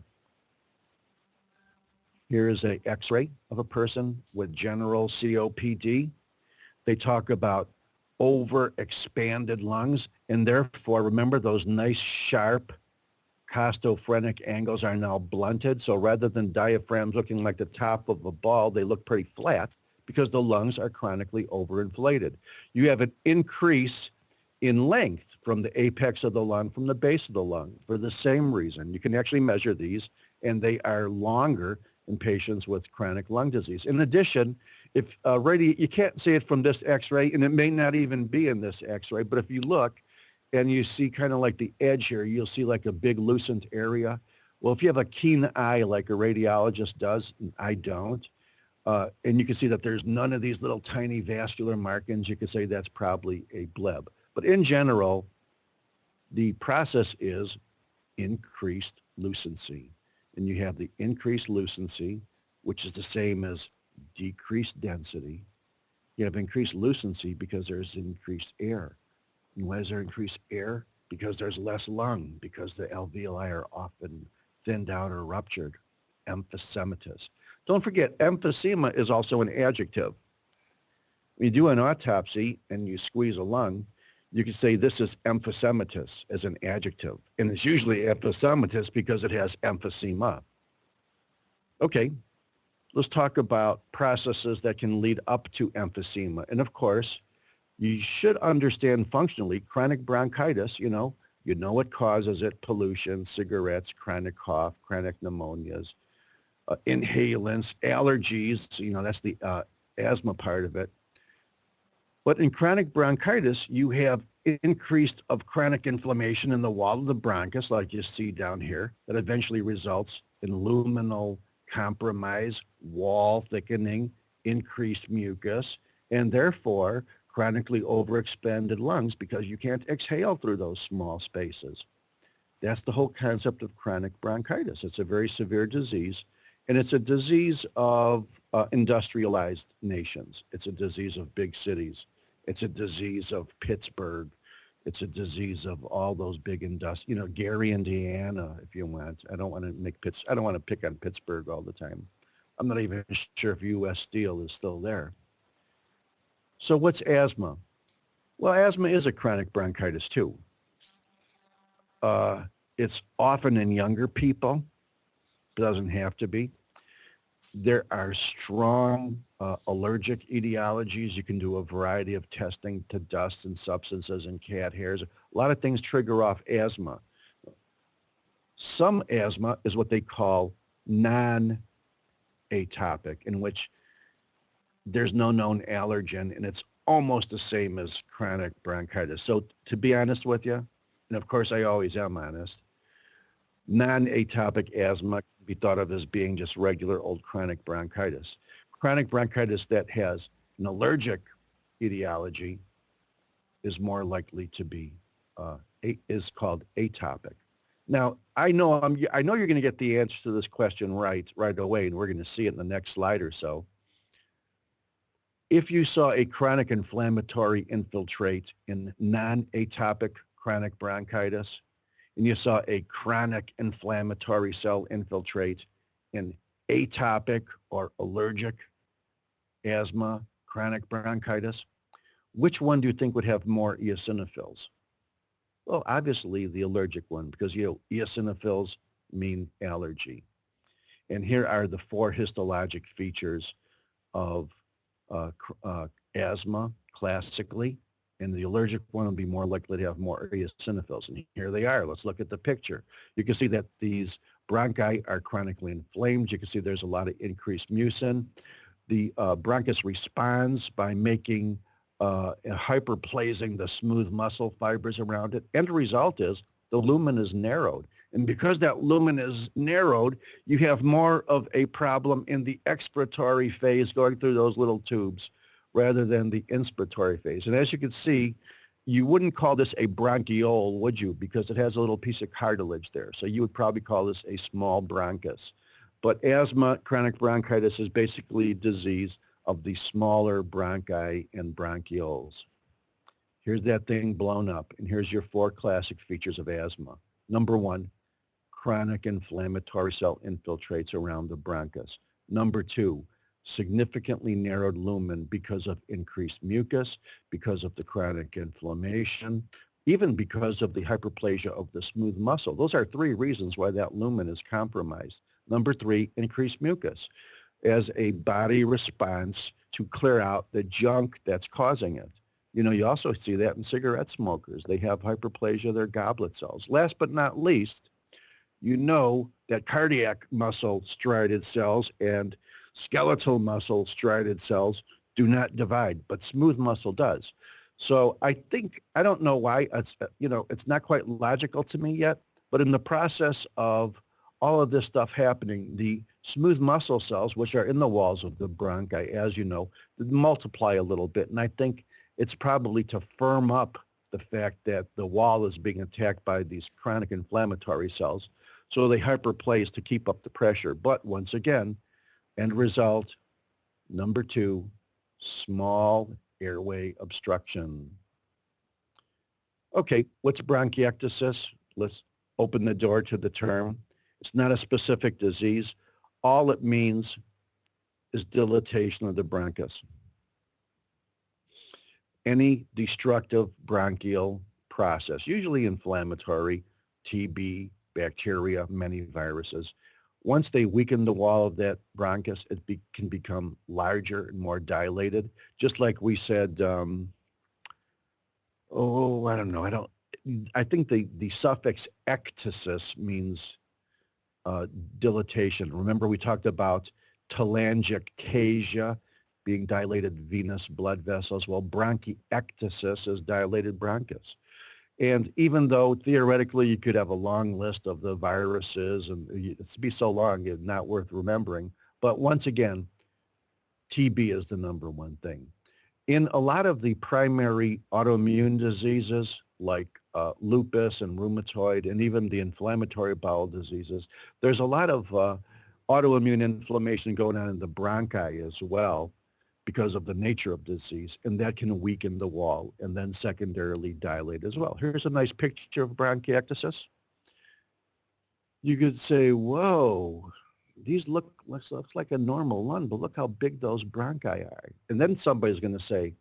Here is an x-ray of a person with general COPD. They talk about overexpanded lungs, and therefore, remember, those nice sharp costophrenic angles are now blunted. So rather than diaphragms looking like the top of a ball, they look pretty flat because the lungs are chronically overinflated. You have an increase in length from the apex of the lung, from the base of the lung, for the same reason. You can actually measure these, and they are longer in patients with chronic lung disease. In addition, if you can't see it from this x-ray, and it may not even be in this x-ray, but if you look and you see kind of like the edge here, you'll see like a big lucent area. Well, if you have a keen eye like a radiologist does, and I don't, and you can see that there's none of these little tiny vascular markings, you could say that's probably a bleb. But in general, the process is increased lucency. And you have the increased lucency, which is the same as decreased density. You have increased lucency because there's increased air. And why is there increased air? Because there's less lung, because the alveoli are often thinned out or ruptured. Emphysematous. Don't forget, emphysema is also an adjective. When you do an autopsy and you squeeze a lung, you can say this is emphysematous as an adjective. And it's usually emphysematous because it has emphysema. Okay, let's talk about processes that can lead up to emphysema. And of course, you should understand functionally chronic bronchitis, you know what causes it: pollution, cigarettes, chronic cough, chronic pneumonias, inhalants, allergies, that's the asthma part of it. But in chronic bronchitis, you have increased of chronic inflammation in the wall of the bronchus, like you see down here, that eventually results in luminal compromise, wall thickening, increased mucus, and therefore chronically overexpanded lungs because you can't exhale through those small spaces. That's the whole concept of chronic bronchitis. It's a very severe disease, and it's a disease of industrialized nations. It's a disease of big cities. It's a disease of Pittsburgh. It's a disease of all those big Gary, Indiana, if you want. I don't want to pick on Pittsburgh all the time. I'm not even sure if U.S. Steel is still there. So what's asthma? Well, asthma is a chronic bronchitis too. It's often in younger people. It doesn't have to be. There are strong allergic etiologies. You can do a variety of testing to dust and substances and cat hairs. A lot of things trigger off asthma. Some asthma is what they call non-atopic, in which there's no known allergen, and it's almost the same as chronic bronchitis. So to be honest with you, and of course I always am honest, non-atopic asthma can be thought of as being just regular old chronic bronchitis. Chronic bronchitis that has an allergic etiology is more likely to be, is called atopic. Now, I know you're going to get the answer to this question right away, and we're going to see it in the next slide or so. If you saw a chronic inflammatory infiltrate in non-atopic chronic bronchitis, and you saw a chronic inflammatory cell infiltrate in atopic or allergic asthma, chronic bronchitis, which one do you think would have more eosinophils? Well, obviously the allergic one, because eosinophils mean allergy. And here are the 4 histologic features of asthma classically, and the allergic one will be more likely to have more eosinophils. And here they are. Let's look at the picture. You can see that these bronchi are chronically inflamed. You can see there's a lot of increased mucin. The bronchus responds by making hyperplasing the smooth muscle fibers around it. End result is the lumen is narrowed. And because that lumen is narrowed, you have more of a problem in the expiratory phase going through those little tubes rather than the inspiratory phase. And as you can see, you wouldn't call this a bronchiole, would you? Because it has a little piece of cartilage there. So you would probably call this a small bronchus. But asthma, chronic bronchitis is basically disease of the smaller bronchi and bronchioles. Here's that thing blown up, and here's your 4 classic features of asthma. Number 1, chronic inflammatory cell infiltrates around the bronchus. Number 2, significantly narrowed lumen because of increased mucus, because of the chronic inflammation, even because of the hyperplasia of the smooth muscle. Those are 3 reasons why that lumen is compromised. Number 3, increased mucus as a body response to clear out the junk that's causing it. You also see that in cigarette smokers. They have hyperplasia of their goblet cells. Last but not least, you know that cardiac muscle striated cells and skeletal muscle striated cells do not divide, but smooth muscle does. So I don't know why, it's not quite logical to me yet, but in the process of all of this stuff happening, the smooth muscle cells, which are in the walls of the bronchi, as you know, multiply a little bit. And I think it's probably to firm up the fact that the wall is being attacked by these chronic inflammatory cells. So they hyperplace to keep up the pressure. But once again, end result, number 2, small airway obstruction. Okay, what's bronchiectasis? Let's open the door to the term. It's not a specific disease. All it means is dilatation of the bronchus. any destructive bronchial process, usually inflammatory, TB, bacteria, many viruses. Once they weaken the wall of that bronchus, can become larger and more dilated. Just like we said, I don't know. I think the suffix ectasis means uh, dilatation. Remember we talked about telangiectasia being dilated venous blood vessels. Well, bronchiectasis is dilated bronchus. And even though theoretically you could have a long list of the viruses and it's be so long, it's not worth remembering. But once again, TB is the number one thing. In a lot of the primary autoimmune diseases like lupus and rheumatoid and even the inflammatory bowel diseases, there's a lot of autoimmune inflammation going on in the bronchi as well because of the nature of disease, and that can weaken the wall and then secondarily dilate as well. Here's a nice picture of bronchiectasis. You could say, whoa, these looks like a normal lung, but look how big those bronchi are. And then somebody's going to say,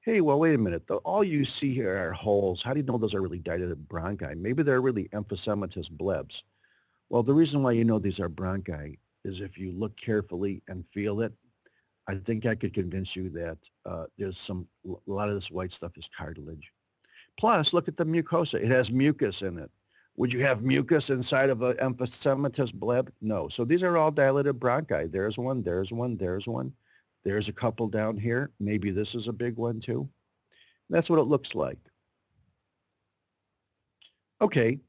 hey, well, wait a minute. All you see here are holes. How do you know those are really dilated bronchi? Maybe they're really emphysematous blebs. Well, the reason why you know these are bronchi is if you look carefully and feel it, I think I could convince you that there's a lot of this white stuff is cartilage. Plus, look at the mucosa. It has mucus in it. Would you have mucus inside of an emphysematous bleb? No. So these are all dilated bronchi. There's one, there's one, there's one. There's a couple down here. Maybe this is a big one too. That's what it looks like. Okay.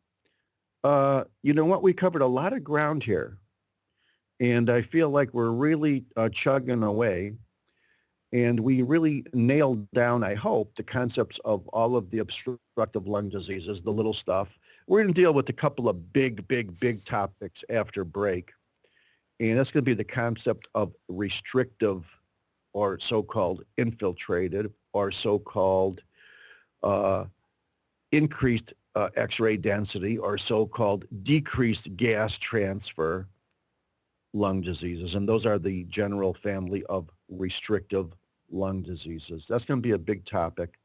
You know what? We covered a lot of ground here. And I feel like we're really chugging away. And we really nailed down, I hope, the concepts of all of the obstructive lung diseases, the little stuff. We're going to deal with a couple of big topics after break. And that's going to be the concept of restrictive or so-called infiltrated or so-called increased X-ray density or so-called decreased gas transfer lung diseases. And those are the general family of restrictive lung diseases. That's going to be a big topic.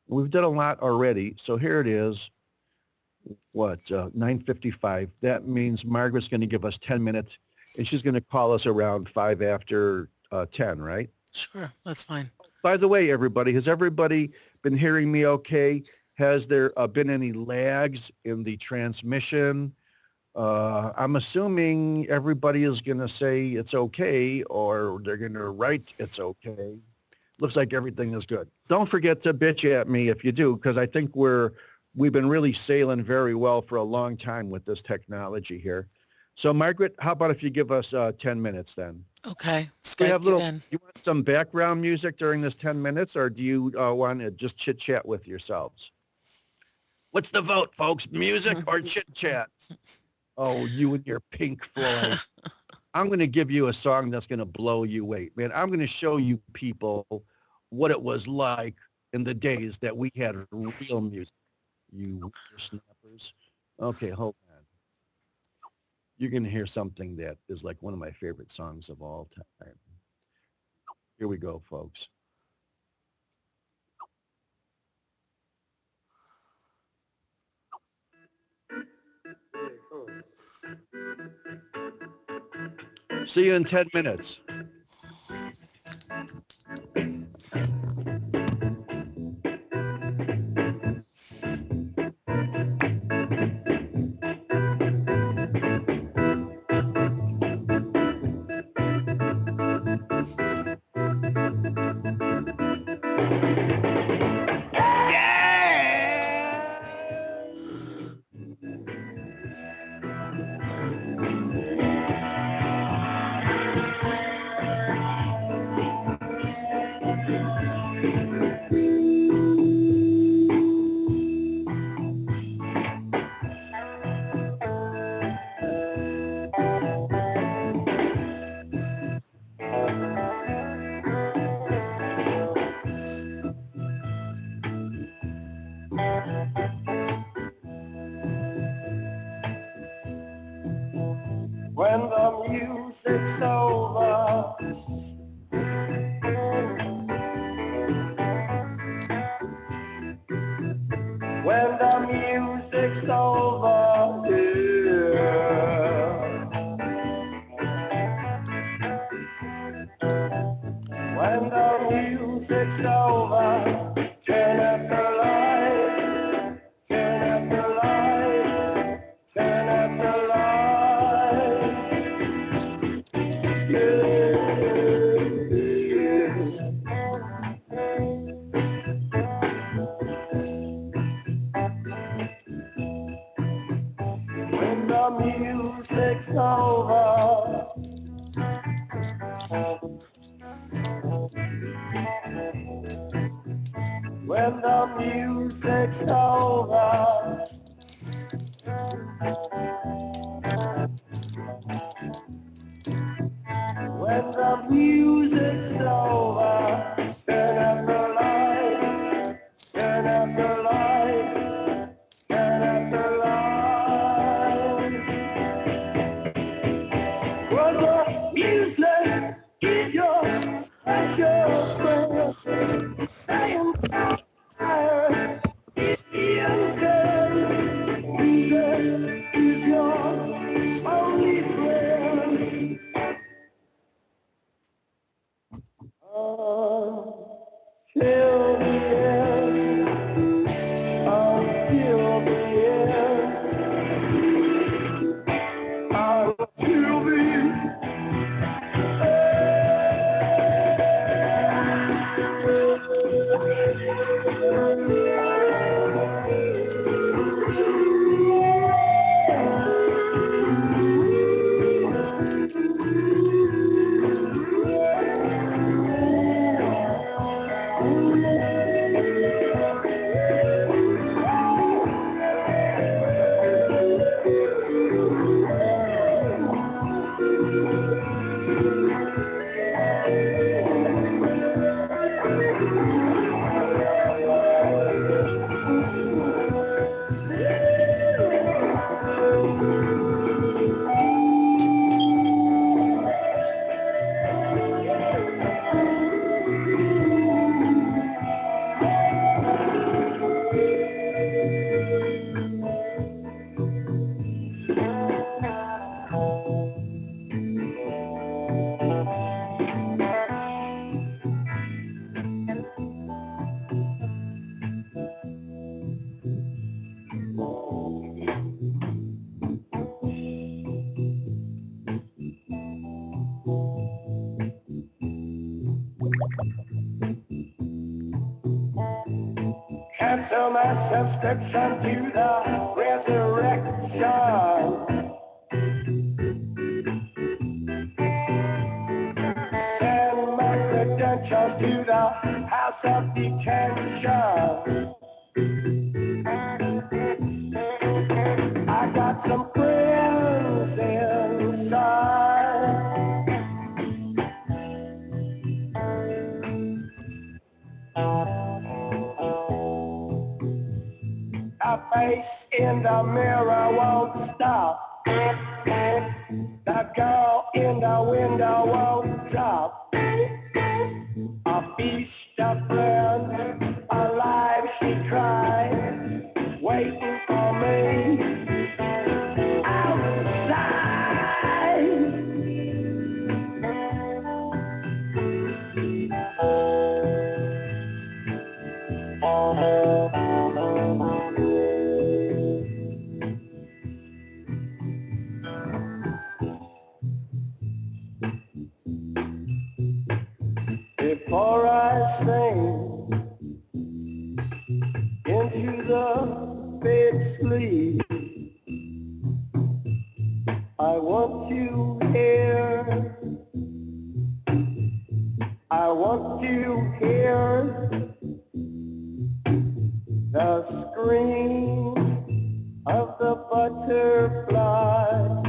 We've done a lot already. So here it is. 9:55. That means Margaret's going to give us 10 minutes and she's going to call us around 5 after 10, right? Sure, that's fine. By the way, everybody, has everybody been hearing me okay? Has there been any lags in the transmission? I'm assuming everybody is going to say it's okay, or they're going to write it's okay. Looks like everything is good. Don't forget to bitch at me if you do, because I think we've been really sailing very well for a long time with this technology here. So Margaret, how about if you give us 10 minutes then? Okay, We Skype have you in. you want some background music during this 10 minutes, or do you want to just chit chat with yourselves? What's the vote, folks? Music or chit chat? Oh, you and your Pink Floyd. I'm going to give you a song that's going to blow you away, man. I'm going to show you people what it was like in the days that we had real music. You snappers. Okay, hold on. You're going to hear something that is like one of my favorite songs of all time. Here we go, folks. See you in 10 minutes. When the music's over music's over, yeah. When the music's over, turn up the lights, turn up the lights, turn up the lights. When the music's over, when the music's over, when the music's over, turn up the lights, turn up the lights, turn up the lights. When the music is your special friend, saying fire, music is your only friend. Till the end, until the end, until the end. Cancel my subscription to the resurrection. Send my credentials to the house of detention. I got some friends inside. A face in the mirror won't stop. The girl in the window won't drop. A feast of friends, alive she cried, waiting for me outside. Before I sing into the big sleep, I want to hear, I want to hear the scream of the butterfly.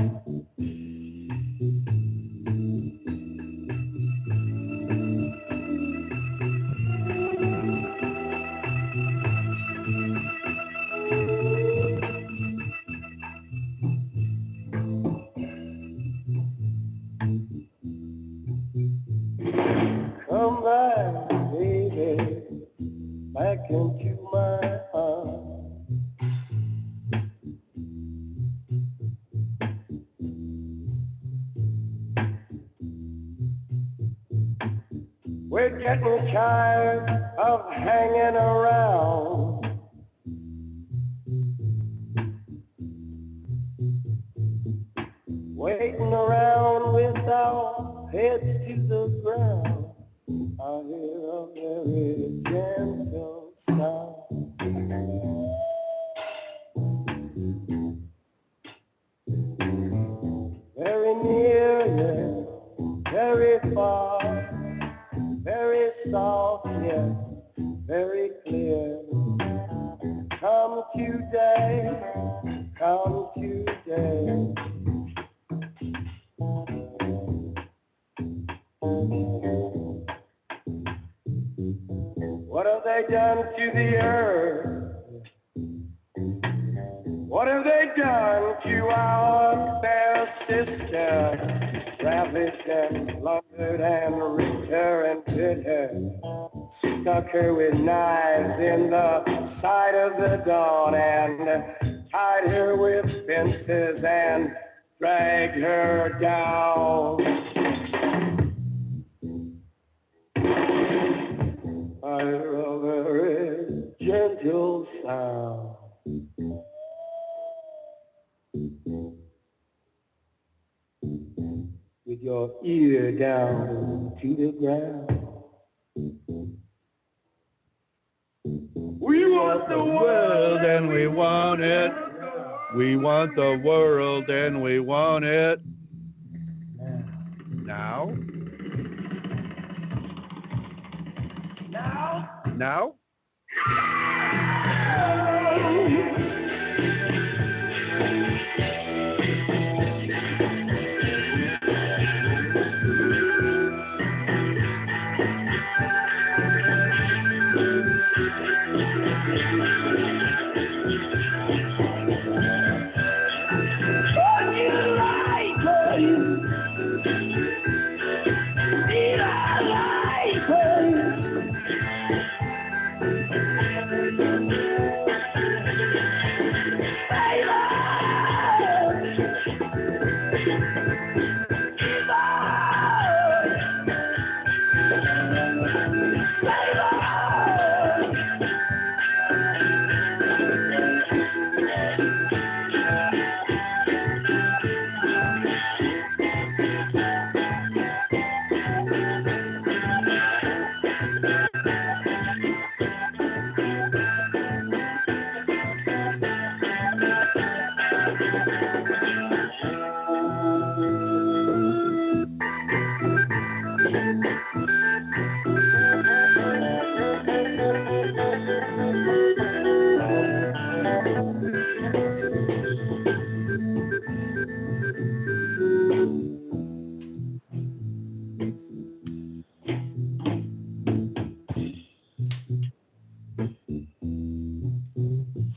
Come back, baby, back into my arms. We're getting tired of hanging around. Waiting around with our heads to the ground. I hear a very gentle sound. Very near, yet very far. Very soft, yet very clear. Come today, come today. What have they done to the earth? What have they done to our fair sister? Ravaged and plundered and ripped her and bit her. Stuck her with knives in the side of the dawn and tied her with fences and dragged her down. I hear a very gentle sound. With your ear down to the ground. We want the world and we want it. We want the world and we want it. Now? Now?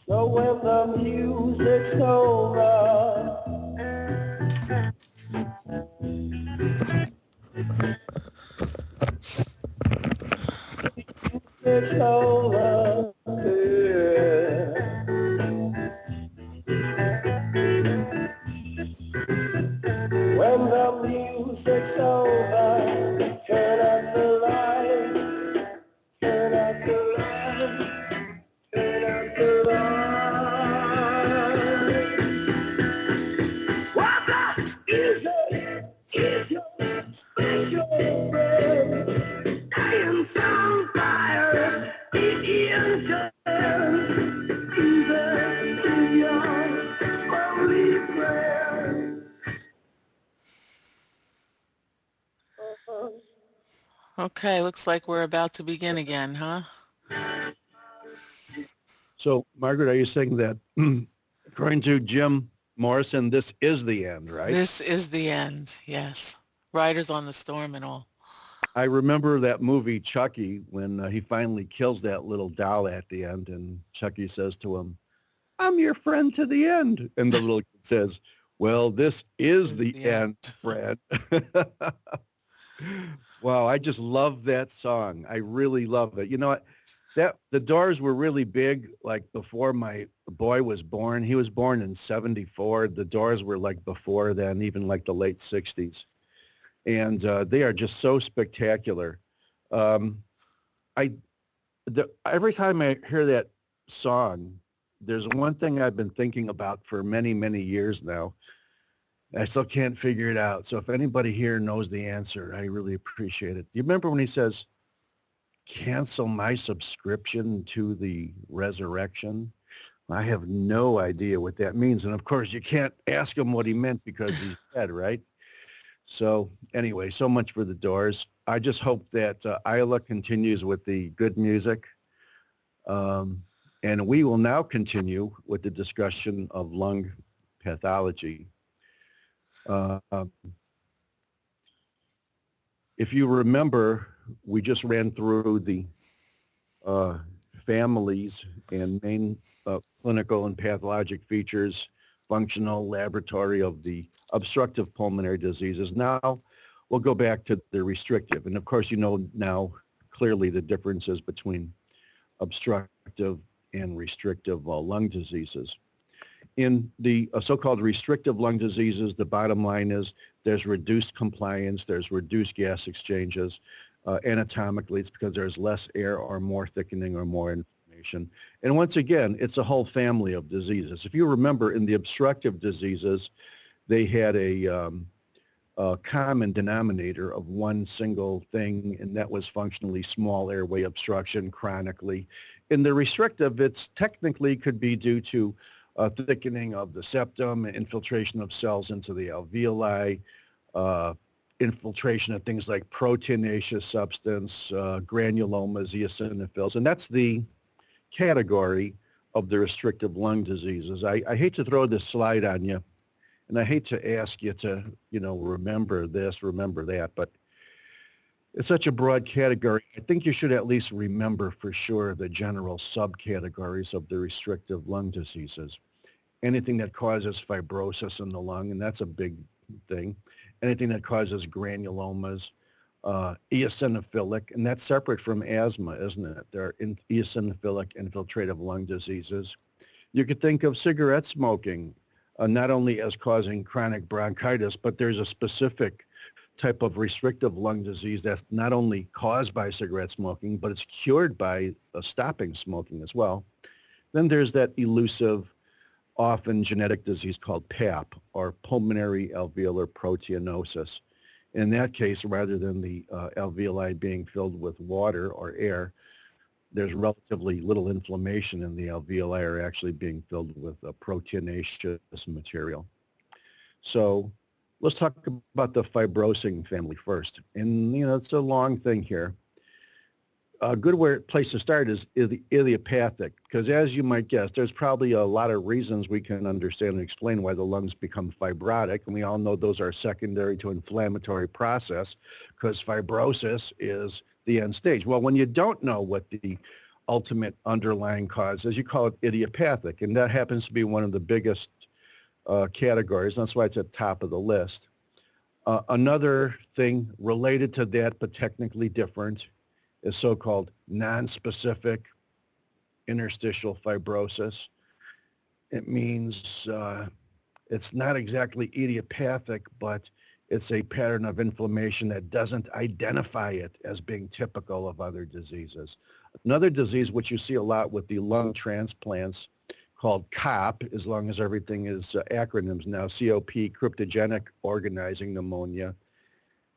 So when the music's over, it's over. Yeah. When the music's over, turn out the lights, turn out the lights, turn out the lights. What the is your special friend? Dying some fires, the interns, even your only friend. Okay, looks like we're about to begin again, huh? So, Margaret, are you saying that according to Jim Morrison, this is the end, right? This is the end, yes. Riders on the Storm and all. I remember that movie Chucky when he finally kills that little doll at the end and Chucky says to him, I'm your friend to the end. And the little kid says, well, this is the end, friend. Wow, I just love that song. I really love it. You know what? That the Doors were really big like before my boy was born. He was born in 74. The Doors were like before then, even like the late 60s. And they are just so spectacular. Um, every time I hear that song, there's one thing I've been thinking about for many, many years now. I still can't figure it out. So if anybody here knows the answer, I really appreciate it. You remember when he says, cancel my subscription to the resurrection? I have no idea what that means. And of course, you can't ask him what he meant because he's dead, right? So anyway, so much for the Doors. I just hope that Isla continues with the good music. And we will now continue with the discussion of lung pathology. Uh, if you remember, we just ran through the uh, families and main clinical and pathologic features, functional laboratory of the obstructive pulmonary diseases. Now we'll go back to the restrictive. And of course, you know now clearly the differences between obstructive and restrictive lung diseases. In the so-called restrictive lung diseases, the bottom line is there's reduced compliance, there's reduced gas exchanges. Anatomically, it's because there's less air or more thickening or more inflammation. And once again, it's a whole family of diseases. If you remember in the obstructive diseases, they had a common denominator of one single thing, and that was functionally small airway obstruction chronically. In the restrictive, it's technically could be due to thickening of the septum, infiltration of cells into the alveoli, infiltration of things like proteinaceous substance, granulomas, eosinophils, and that's the category of the restrictive lung diseases. I hate to throw this slide on you, and I hate to ask you to, remember this, remember that, but it's such a broad category. I think you should at least remember for sure the general subcategories of the restrictive lung diseases. Anything that causes fibrosis in the lung, and that's a big thing. Anything that causes granulomas, eosinophilic, and that's separate from asthma, isn't it? There are eosinophilic infiltrative lung diseases. You could think of cigarette smoking, not only as causing chronic bronchitis, but there's a specific type of restrictive lung disease that's not only caused by cigarette smoking, but it's cured by stopping smoking as well. Then there's that elusive, often genetic disease called PAP, or pulmonary alveolar proteinosis. In that case, rather than the alveoli being filled with water or air, there's relatively little inflammation, and the alveoli are actually being filled with a proteinaceous material. So let's talk about the fibrosing family first. And, it's a long thing here. A good place to start is idiopathic, because as you might guess, there's probably a lot of reasons we can understand and explain why the lungs become fibrotic. And we all know those are secondary to inflammatory process, because fibrosis is the end stage. Well, when you don't know what the ultimate underlying cause is, you call it idiopathic. And that happens to be one of the biggest categories. That's why it's at the top of the list. Another thing related to that, but technically different, is so-called non-specific interstitial fibrosis. It means it's not exactly idiopathic, but it's a pattern of inflammation that doesn't identify it as being typical of other diseases. Another disease which you see a lot with the lung transplants called COP, as long as everything is acronyms now, COP, cryptogenic organizing pneumonia,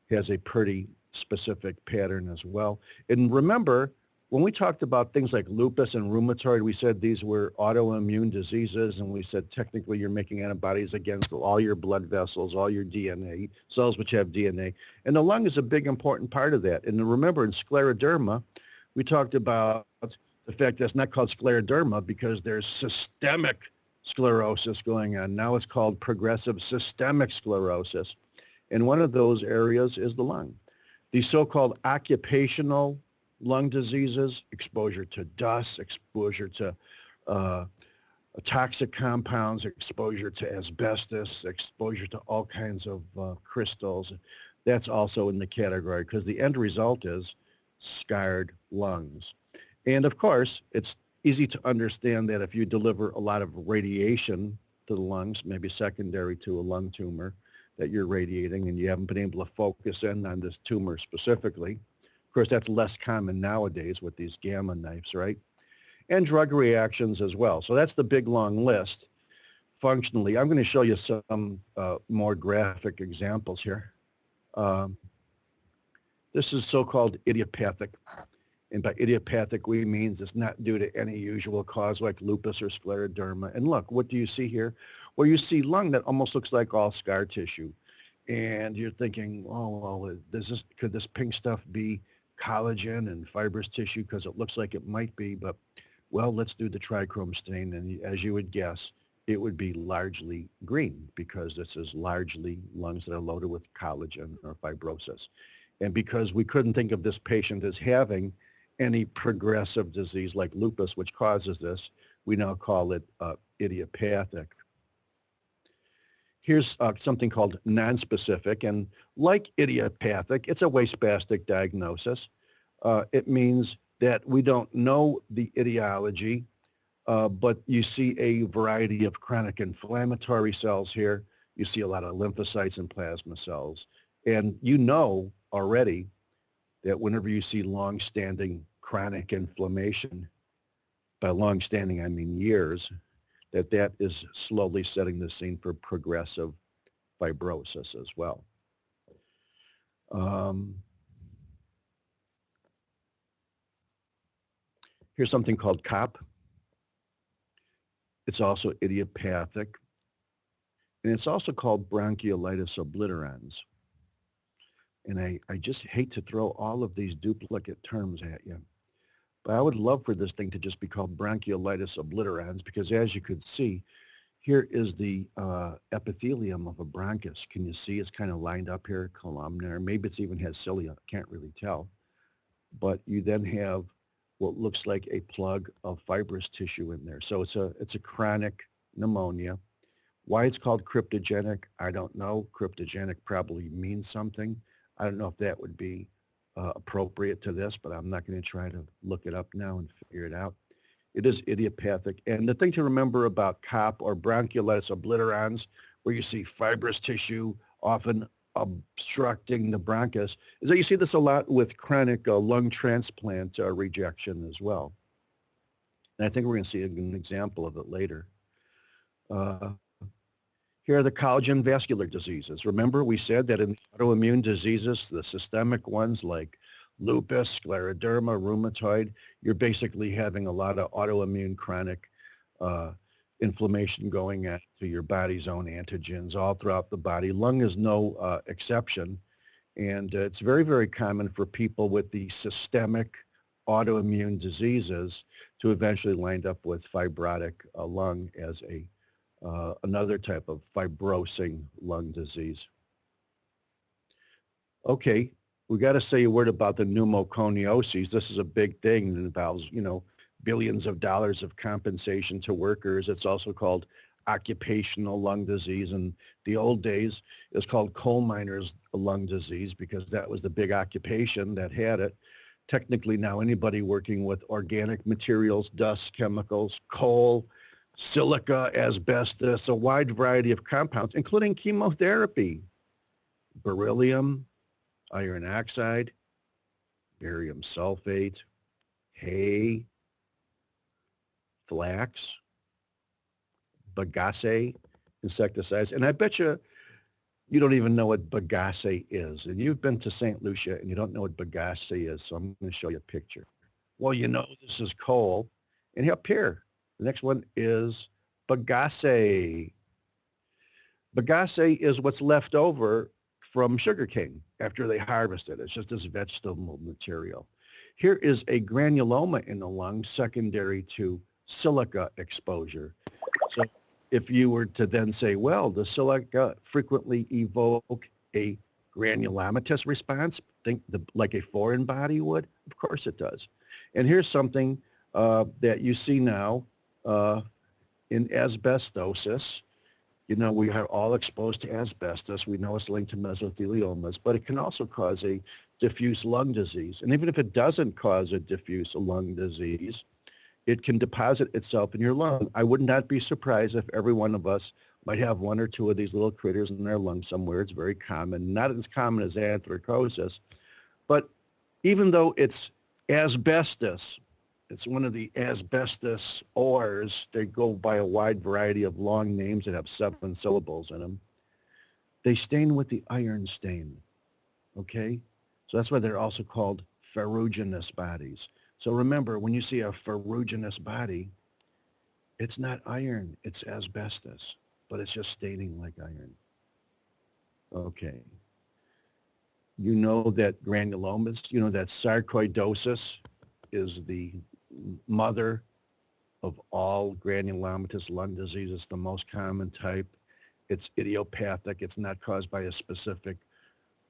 has a pretty specific pattern as well. And remember, when we talked about things like lupus and rheumatoid, we said these were autoimmune diseases, and we said technically you're making antibodies against all your blood vessels, all your DNA, cells which have DNA. And the lung is a big important part of that. And remember, in scleroderma, we talked about the fact that it's not called scleroderma because there's systemic sclerosis going on. Now it's called progressive systemic sclerosis. And one of those areas is the lung. The so-called occupational lung diseases, exposure to dust, exposure to toxic compounds, exposure to asbestos, exposure to all kinds of crystals, that's also in the category because the end result is scarred lungs. And of course, it's easy to understand that if you deliver a lot of radiation to the lungs, maybe secondary to a lung tumor that you're radiating and you haven't been able to focus in on this tumor specifically, of course, that's less common nowadays with these gamma knives, right? And drug reactions as well. So that's the big long list. Functionally, I'm going to show you some more graphic examples here. This is so-called idiopathic. And by idiopathic, we means it's not due to any usual cause like lupus or scleroderma. And look, what do you see here? Well, you see lung that almost looks like all scar tissue. And you're thinking, oh, well, could this pink stuff be collagen and fibrous tissue? Because it looks like it might be. But, well, let's do the trichrome stain. And as you would guess, it would be largely green because this is largely lungs that are loaded with collagen or fibrosis. And because we couldn't think of this patient as having any progressive disease like lupus, which causes this, we now call it idiopathic. Here's something called nonspecific, and like idiopathic, it's a wastebastic diagnosis. It means that we don't know the etiology, but you see a variety of chronic inflammatory cells here. You see a lot of lymphocytes and plasma cells. And you know already that whenever you see long-standing chronic inflammation, by long-standing I mean years, that is slowly setting the scene for progressive fibrosis as well. Here's something called COP. It's also idiopathic, and it's also called bronchiolitis obliterans. And I just hate to throw all of these duplicate terms at you, but I would love for this thing to just be called bronchiolitis obliterans because as you could see, here is the epithelium of a bronchus. Can you see it's kind of lined up here, columnar? Maybe it even has cilia, can't really tell. But you then have what looks like a plug of fibrous tissue in there. So it's a chronic pneumonia. Why it's called cryptogenic, I don't know. Cryptogenic probably means something. I don't know if that would be appropriate to this, but I'm not going to try to look it up now and figure it out. It is idiopathic. And the thing to remember about COP or bronchiolitis obliterans, where you see fibrous tissue often obstructing the bronchus, is that you see this a lot with chronic lung transplant rejection as well. And I think we're going to see an example of it later. Here are the collagen vascular diseases. Remember, we said that in autoimmune diseases, the systemic ones like lupus, scleroderma, rheumatoid, you're basically having a lot of autoimmune chronic inflammation going into your body's own antigens all throughout the body. Lung is no exception. And it's very, very common for people with the systemic autoimmune diseases to eventually wind up with fibrotic lung as another type of fibrosing lung disease. Okay, we got to say a word about the pneumoconioses. This is a big thing that involves, billions of dollars of compensation to workers. It's also called occupational lung disease. In the old days, it was called coal miners' lung disease because that was the big occupation that had it. Technically now anybody working with organic materials, dust, chemicals, coal, silica, asbestos, a wide variety of compounds, including chemotherapy, beryllium, iron oxide, barium sulfate, hay, flax, bagasse, insecticides. And I bet you don't even know what bagasse is. And you've been to St. Lucia and you don't know what bagasse is, so I'm going to show you a picture. Well, this is coal. And up here, the next one is bagasse. Bagasse is what's left over from sugarcane after they harvest it. It's just this vegetable material. Here is a granuloma in the lung secondary to silica exposure. So if you were to then say, well, does silica frequently evoke a granulomatous response, like a foreign body would? Of course it does. And here's something that you see now in asbestosis. We are all exposed to asbestos. We know it's linked to mesotheliomas, but it can also cause a diffuse lung disease. And even if it doesn't cause a diffuse lung disease, it can deposit itself in your lung. I would not be surprised if every one of us might have one or two of these little critters in their lung somewhere. It's very common, not as common as anthracosis, but even though it's asbestos, it's one of the asbestos ores. They go by a wide variety of long names that have 7 syllables in them. They stain with the iron stain, okay? So that's why they're also called ferruginous bodies. So remember, when you see a ferruginous body, it's not iron, it's asbestos, but it's just staining like iron. Okay. You know that granulomas, you know that sarcoidosis is the mother of all granulomatous lung disease. It's the most common type. It's idiopathic. It's not caused by a specific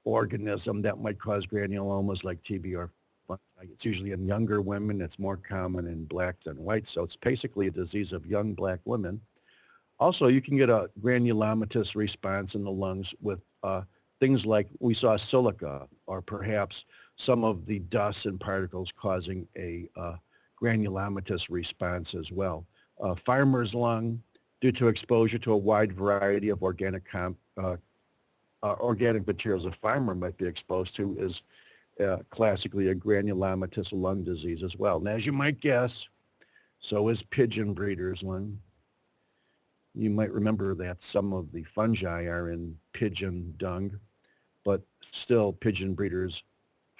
organism that might cause granulomas like TB or fungi. It's usually in younger women. It's more common in blacks than whites. So it's basically a disease of young black women. Also, you can get a granulomatous response in the lungs with things like we saw silica, or perhaps some of the dust and particles causing a granulomatous response as well. Farmer's lung, due to exposure to a wide variety of organic materials a farmer might be exposed to, is classically a granulomatous lung disease as well. And as you might guess, so is pigeon breeder's lung. You might remember that some of the fungi are in pigeon dung, but still pigeon breeders'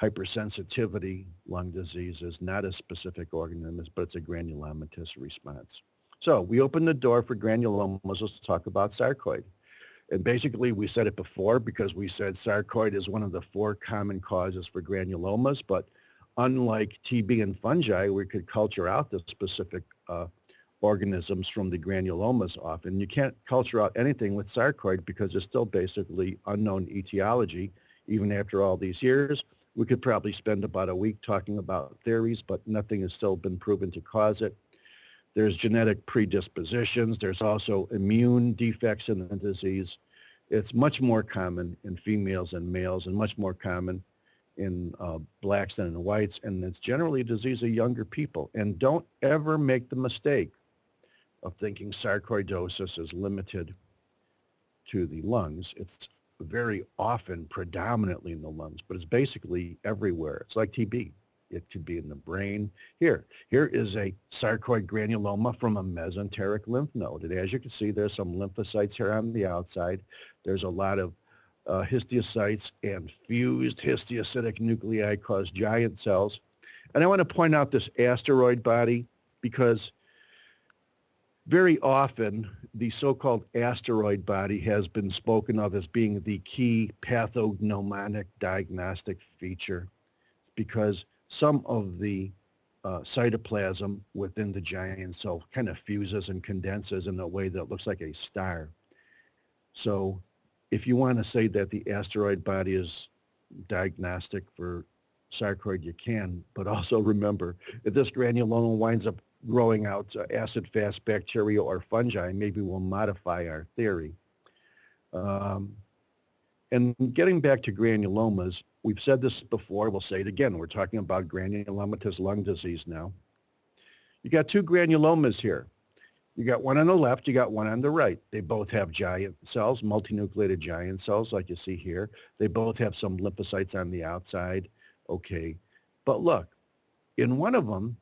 hypersensitivity lung disease is not a specific organism, but it's a granulomatous response. So we open the door for granulomas. Let's talk about sarcoid. And basically, we said it before because we said sarcoid is one of the 4 common causes for granulomas, but unlike TB and fungi, we could culture out the specific organisms from the granulomas often. You can't culture out anything with sarcoid because it's still basically unknown etiology. Even after all these years, we could probably spend about a week talking about theories, but nothing has still been proven to cause it. There's genetic predispositions. There's also immune defects in the disease. It's much more common in females and males, and much more common in blacks than in whites. And it's generally a disease of younger people. And don't ever make the mistake of thinking sarcoidosis is limited to the lungs. It's very often predominantly in the lungs, but it's basically everywhere. It's like TB. It could be in the brain. Here is a sarcoid granuloma from a mesenteric lymph node. And as you can see, there's some lymphocytes here on the outside. There's a lot of histiocytes, and fused histiocytic nuclei cause giant cells. And I want to point out this asteroid body because very often the so-called asteroid body has been spoken of as being the key pathognomonic diagnostic feature, because some of the cytoplasm within the giant cell kind of fuses and condenses in a way that looks like a star. So if you want to say that the asteroid body is diagnostic for sarcoid, you can, but also remember, if this granuloma winds up growing out acid-fast bacteria or fungi, maybe we'll modify our theory. And getting back to granulomas, we've said this before, we'll say it again. We're talking about granulomatous lung disease now. You got 2 granulomas here. You got one on the left, you got one on the right. They both have giant cells, multinucleated giant cells like you see here. They both have some lymphocytes on the outside. Okay, but look, in one of them,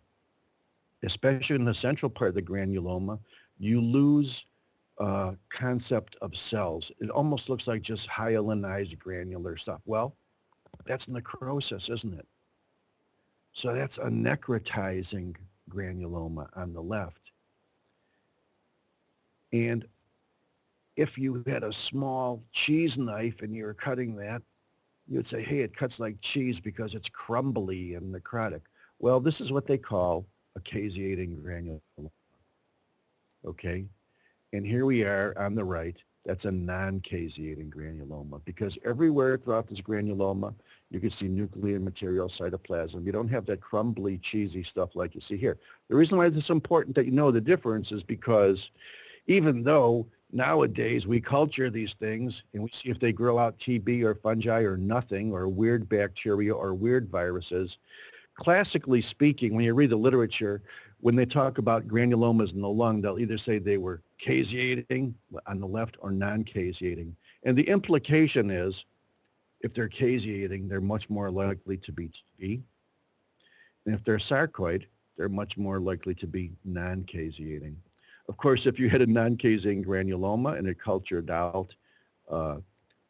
especially in the central part of the granuloma, you lose concept of cells. It almost looks like just hyalinized granular stuff. Well, that's necrosis, isn't it? So that's a necrotizing granuloma on the left. And if you had a small cheese knife and you were cutting that, you'd say, hey, it cuts like cheese because it's crumbly and necrotic. Well, this is what they call a caseating granuloma. Okay? And here we are on the right. That's a non-caseating granuloma, because everywhere throughout this granuloma, you can see nuclear material cytoplasm. You don't have that crumbly, cheesy stuff like you see here. The reason why it's important that you know the difference is because even though nowadays we culture these things and we see if they grow out TB or fungi or nothing or weird bacteria or weird viruses, classically speaking, when you read the literature, when they talk about granulomas in the lung, they'll either say they were caseating on the left or non-caseating. And the implication is If they're caseating, they're much more likely to be TB. And if they're sarcoid, they're much more likely to be non-caseating. Of course, if you had a non-caseating granuloma and it cultured out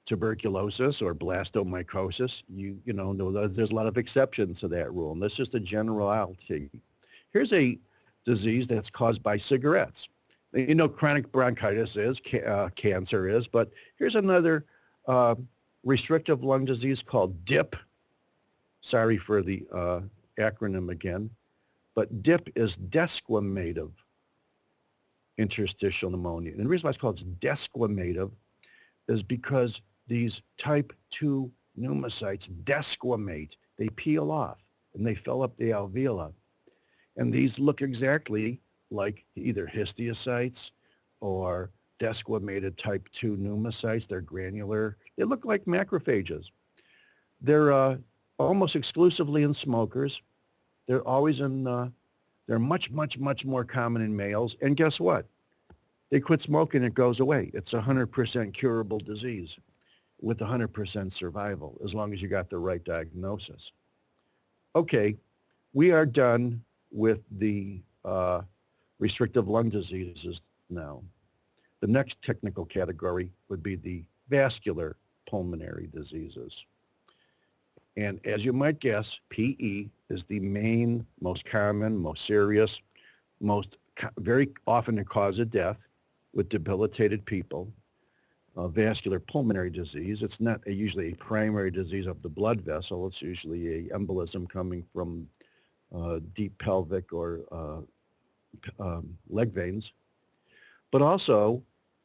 tuberculosis or blastomycosis, you know, there's a lot of exceptions to that rule. And that's just a generality. Here's a disease that's caused by cigarettes. You know, chronic bronchitis is, cancer is, but here's another restrictive lung disease called DIP. Sorry for the acronym again, but DIP is desquamative interstitial pneumonia. And the reason why it's called desquamative is because these type 2 pneumocytes desquamate. They peel off and they fill up the alveoli. And these look exactly like either histiocytes or desquamated type 2 pneumocytes. They're granular. They look like macrophages. They're almost exclusively in smokers. They're always in, they're much, much, much more common in males. And guess what? They quit smoking, it goes away. It's a 100% curable disease with 100% survival, as long as you got the right diagnosis. Okay, we are done with the restrictive lung diseases now. The next technical category would be the vascular pulmonary diseases. And as you might guess, PE is the main, most common, most serious, very often a cause of death with debilitated people. Vascular pulmonary disease, it's not usually a primary disease of the blood vessel. It's usually a embolism coming from deep pelvic or leg veins, but also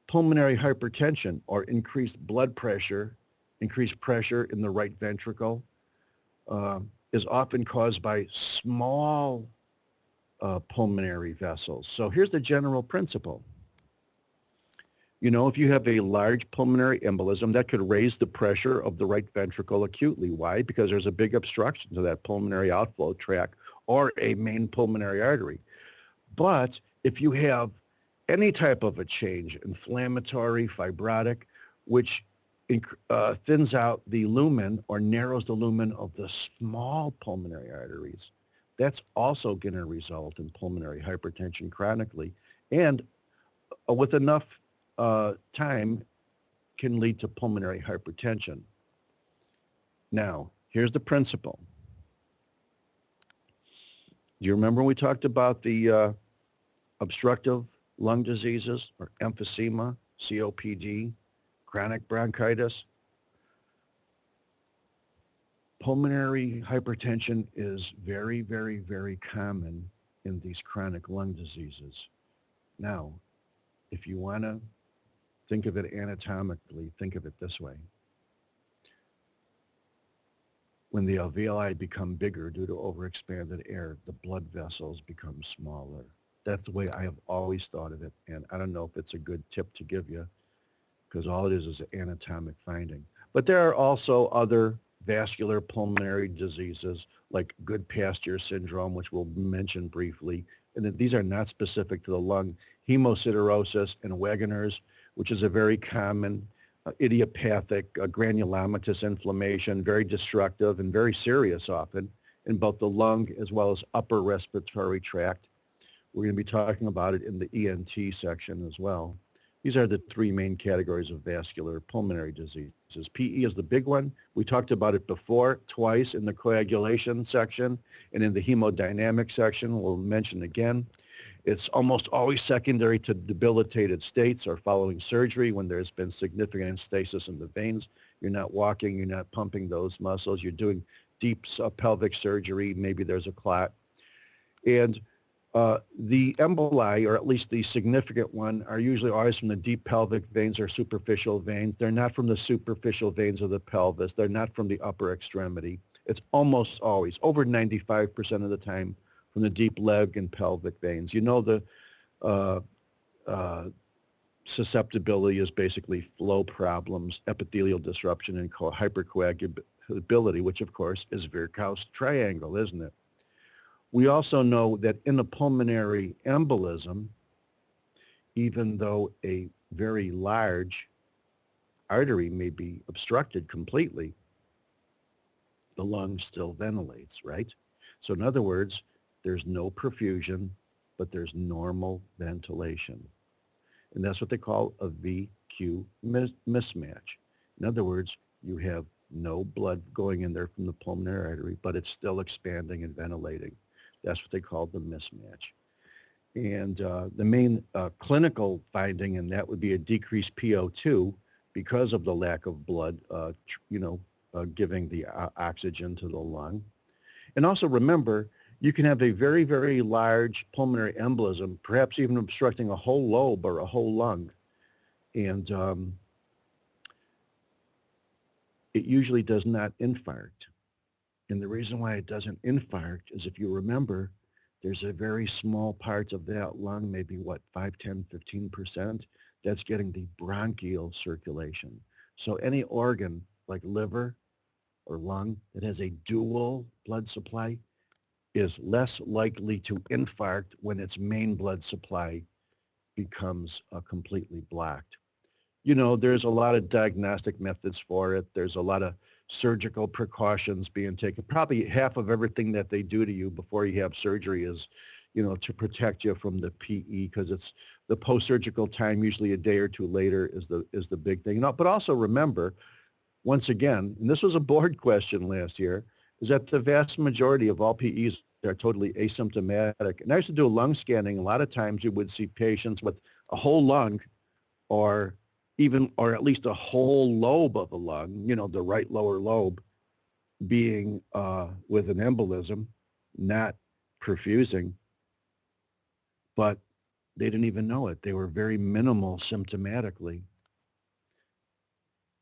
pulmonary hypertension or increased blood pressure, increased pressure in the right ventricle is often caused by small pulmonary vessels. So here's the general principle. You know, if you have a large pulmonary embolism, that could raise the pressure of the right ventricle acutely. Why? Because there's a big obstruction to that pulmonary outflow tract or a main pulmonary artery. But if you have any type of a change, inflammatory, fibrotic, which thins out the lumen or narrows the lumen of the small pulmonary arteries, that's also going to result in pulmonary hypertension chronically. And with enough time can lead to pulmonary hypertension. Now, here's the principle. Do you remember when we talked about the obstructive lung diseases or emphysema, COPD, chronic bronchitis? Pulmonary hypertension is very, very, very common in these chronic lung diseases. Now, if you want to think of it anatomically, think of it this way. When the alveoli become bigger due to overexpanded air, the blood vessels become smaller. That's the way I have always thought of it. And I don't know if it's a good tip to give you, because all it is an anatomic finding. But there are also other vascular pulmonary diseases like Goodpasture syndrome, which we'll mention briefly. And these are not specific to the lung. Hemosiderosis and Wegener's, which is a very common idiopathic granulomatous inflammation, very destructive and very serious often in both the lung as well as upper respiratory tract. We're going to be talking about it in the ENT section as well. These are the three main categories of vascular pulmonary diseases. PE is the big one. We talked about it before, twice in the coagulation section and in the hemodynamic section. We'll mention again. It's almost always secondary to debilitated states or following surgery when there's been significant stasis in the veins. You're not walking, you're not pumping those muscles, you're doing deep pelvic surgery, maybe there's a clot. And the emboli, or at least the significant one, are usually always from the deep pelvic veins or superficial veins. They're not from the superficial veins of the pelvis. They're not from the upper extremity. It's almost always, over 95% of the time, from the deep leg and pelvic veins. You know, the susceptibility is basically flow problems, epithelial disruption, and hypercoagulability, which of course is Virchow's triangle, isn't it? We also know that in a pulmonary embolism, even though a very large artery may be obstructed completely, the lung still ventilates, right? So in other words, there's no perfusion, but there's normal ventilation. And that's what they call a VQ mismatch. In other words, you have no blood going in there from the pulmonary artery, but it's still expanding and ventilating. That's what they call the mismatch. And the main clinical finding in that would be a decreased PO2 because of the lack of blood, giving the oxygen to the lung. And also remember, you can have a very, very large pulmonary embolism, perhaps even obstructing a whole lobe or a whole lung. And it usually does not infarct. And the reason why it doesn't infarct is, if you remember, there's a very small part of that lung, maybe what, 5, 10, 15%, that's getting the bronchial circulation. So any organ like liver or lung that has a dual blood supply is less likely to infarct when its main blood supply becomes completely blocked. You know, there's a lot of diagnostic methods for it. There's a lot of surgical precautions being taken. Probably half of everything that they do to you before you have surgery is, to protect you from the PE, because it's the post-surgical time, usually a day or two later, is the big thing. But also remember, once again, and this was a board question last year, is that the vast majority of all PEs are totally asymptomatic. And I used to do a lung scanning. A lot of times you would see patients with a whole lung or at least a whole lobe of a lung, the right lower lobe, being with an embolism, not perfusing, but they didn't even know it. They were very minimal symptomatically.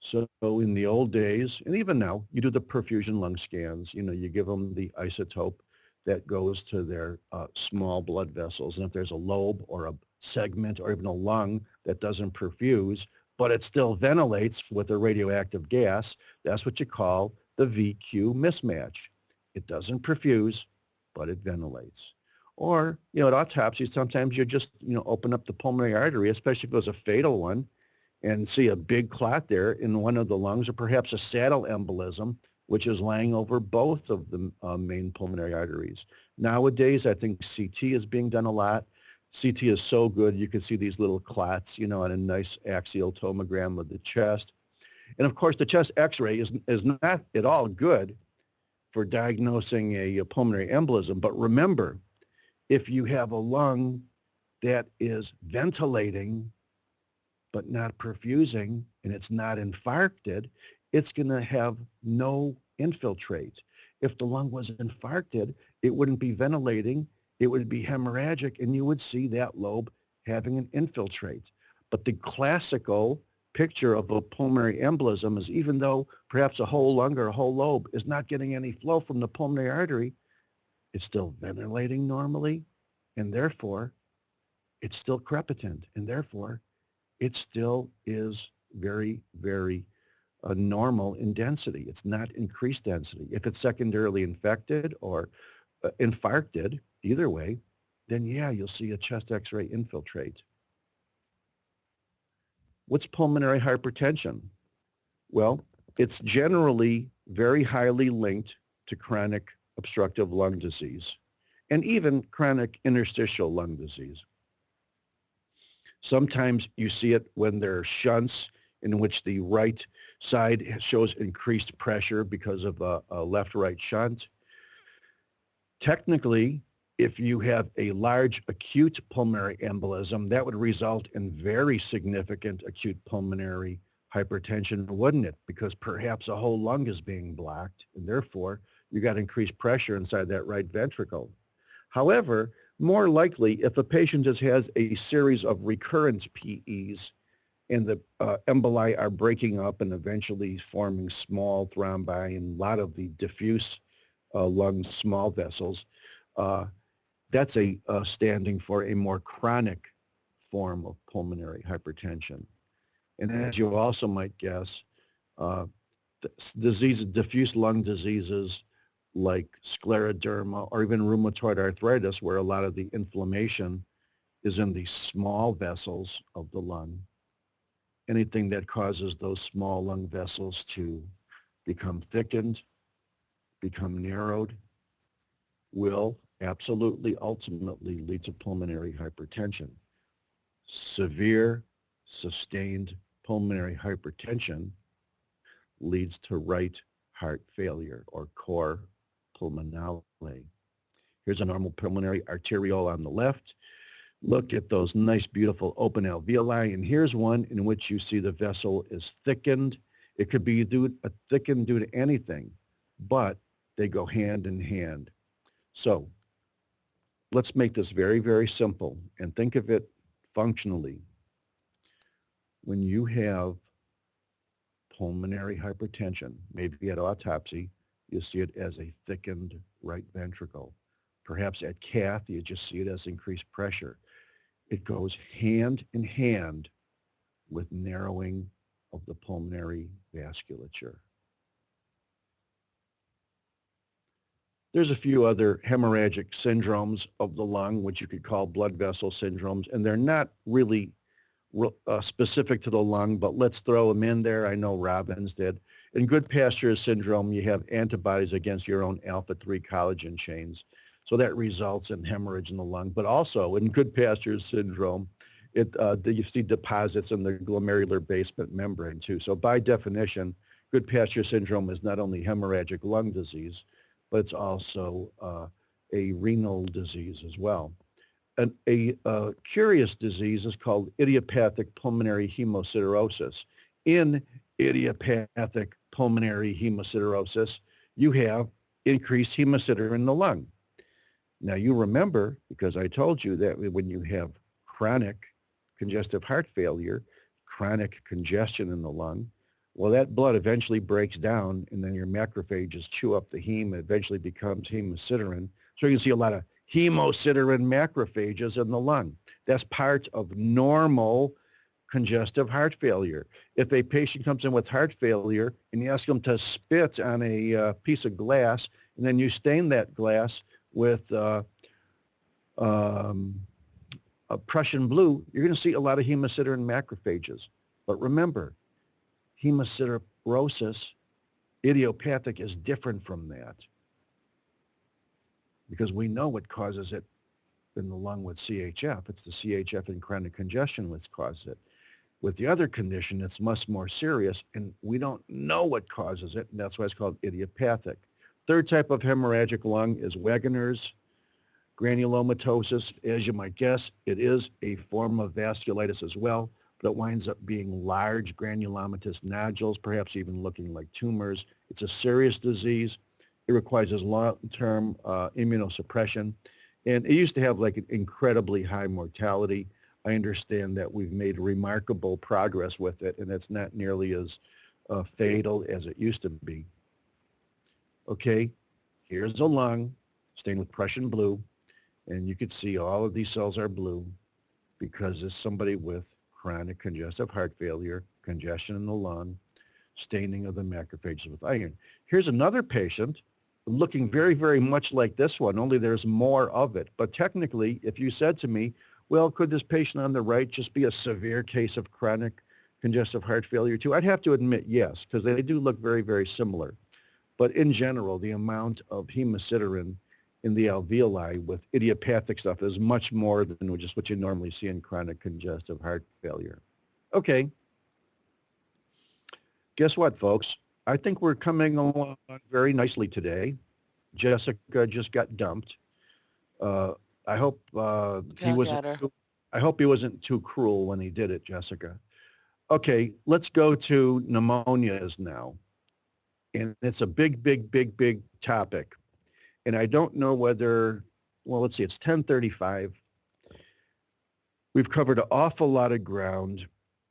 So in the old days, and even now, you do the perfusion lung scans. You give them the isotope that goes to their small blood vessels. And if there's a lobe or a segment or even a lung that doesn't perfuse, but it still ventilates with a radioactive gas, that's what you call the VQ mismatch. It doesn't perfuse, but it ventilates. Or, at autopsy, sometimes you just, open up the pulmonary artery, especially if it was a fatal one, and see a big clot there in one of the lungs, or perhaps a saddle embolism, which is laying over both of the main pulmonary arteries. Nowadays, I think CT is being done a lot. CT is so good, you can see these little clots, on a nice axial tomogram of the chest. And of course, the chest x-ray is not at all good for diagnosing a pulmonary embolism. But remember, if you have a lung that is ventilating but not perfusing, and it's not infarcted, it's going to have no infiltrate. If the lung was infarcted, it wouldn't be ventilating, it would be hemorrhagic, and you would see that lobe having an infiltrate. But the classical picture of a pulmonary embolism is, even though perhaps a whole lung or a whole lobe is not getting any flow from the pulmonary artery, it's still ventilating normally, and therefore it's still crepitant, and therefore it still is very, very normal in density. It's not increased density. If it's secondarily infected or infarcted, either way, then yeah, you'll see a chest x-ray infiltrate. What's pulmonary hypertension? Well, it's generally very highly linked to chronic obstructive lung disease and even chronic interstitial lung disease. Sometimes you see it when there are shunts in which the right side shows increased pressure because of a left-right shunt. Technically, if you have a large acute pulmonary embolism, that would result in very significant acute pulmonary hypertension, wouldn't it? Because perhaps a whole lung is being blocked, and therefore you got increased pressure inside that right ventricle. However, more likely, if a patient just has a series of recurrent PEs and the emboli are breaking up and eventually forming small thrombi and a lot of the diffuse lung small vessels, that's standing for a more chronic form of pulmonary hypertension. And as you also might guess, diffuse lung diseases like scleroderma or even rheumatoid arthritis, where a lot of the inflammation is in the small vessels of the lung. Anything that causes those small lung vessels to become thickened become narrowed will absolutely ultimately lead to pulmonary hypertension. Severe, sustained pulmonary hypertension leads to right heart failure or cor pulmonale. Here's a normal pulmonary arteriole on the left. Look at those nice, beautiful open alveoli. And here's one in which you see the vessel is thickened. It could be thickened due to anything, but they go hand in hand. So let's make this very, very simple and think of it functionally. When you have pulmonary hypertension, maybe at autopsy, you see it as a thickened right ventricle. Perhaps at cath, you just see it as increased pressure. It goes hand in hand with narrowing of the pulmonary vasculature. There's a few other hemorrhagic syndromes of the lung, which you could call blood vessel syndromes, and they're not really specific to the lung, but let's throw them in there. I know Robbins did. In Goodpasture syndrome, you have antibodies against your own alpha-3 collagen chains. So that results in hemorrhage in the lung. But also in Goodpasture syndrome, you see deposits in the glomerular basement membrane too. So by definition, Goodpasture syndrome is not only hemorrhagic lung disease, but it's also a renal disease as well. A curious disease is called idiopathic pulmonary hemosiderosis. In idiopathic pulmonary hemosiderosis, you have increased hemosiderin in the lung. Now you remember, because I told you that when you have chronic congestive heart failure, chronic congestion in the lung, well, that blood eventually breaks down and then your macrophages chew up the heme. It eventually becomes hemosiderin. So you can see a lot of hemosiderin macrophages in the lung. That's part of normal congestive heart failure. If a patient comes in with heart failure and you ask them to spit on a piece of glass and then you stain that glass with a Prussian blue, you're going to see a lot of hemosiderin macrophages. But remember, hemosiderosis, idiopathic, is different from that because we know what causes it in the lung with CHF. It's the CHF and chronic congestion which causes it. With the other condition, it's much more serious, and we don't know what causes it, and that's why it's called idiopathic. Third type of hemorrhagic lung is Wegener's granulomatosis. As you might guess, it is a form of vasculitis as well, but it winds up being large granulomatous nodules, perhaps even looking like tumors. It's a serious disease. It requires long-term immunosuppression, and it used to have like an incredibly high mortality. I understand that we've made remarkable progress with it, and it's not nearly as fatal as it used to be. Okay, here's a lung stained with Prussian blue, and you can see all of these cells are blue because it's somebody with chronic congestive heart failure, congestion in the lung, staining of the macrophages with iron. Here's another patient looking very, very much like this one, only there's more of it. But technically, if you said to me, well, could this patient on the right just be a severe case of chronic congestive heart failure too? I'd have to admit yes, because they do look very, very similar. But in general, the amount of hemosiderin in the alveoli with idiopathic stuff is much more than just what you normally see in chronic congestive heart failure. Okay. Guess what, folks? I think we're coming along very nicely today. Jessica just got dumped. I hope he wasn't too cruel when he did it, Jessica. Okay, let's go to pneumonias now. And it's a big, big, big, big topic. And I don't know whether, well, let's see, it's 10:35. We've covered an awful lot of ground.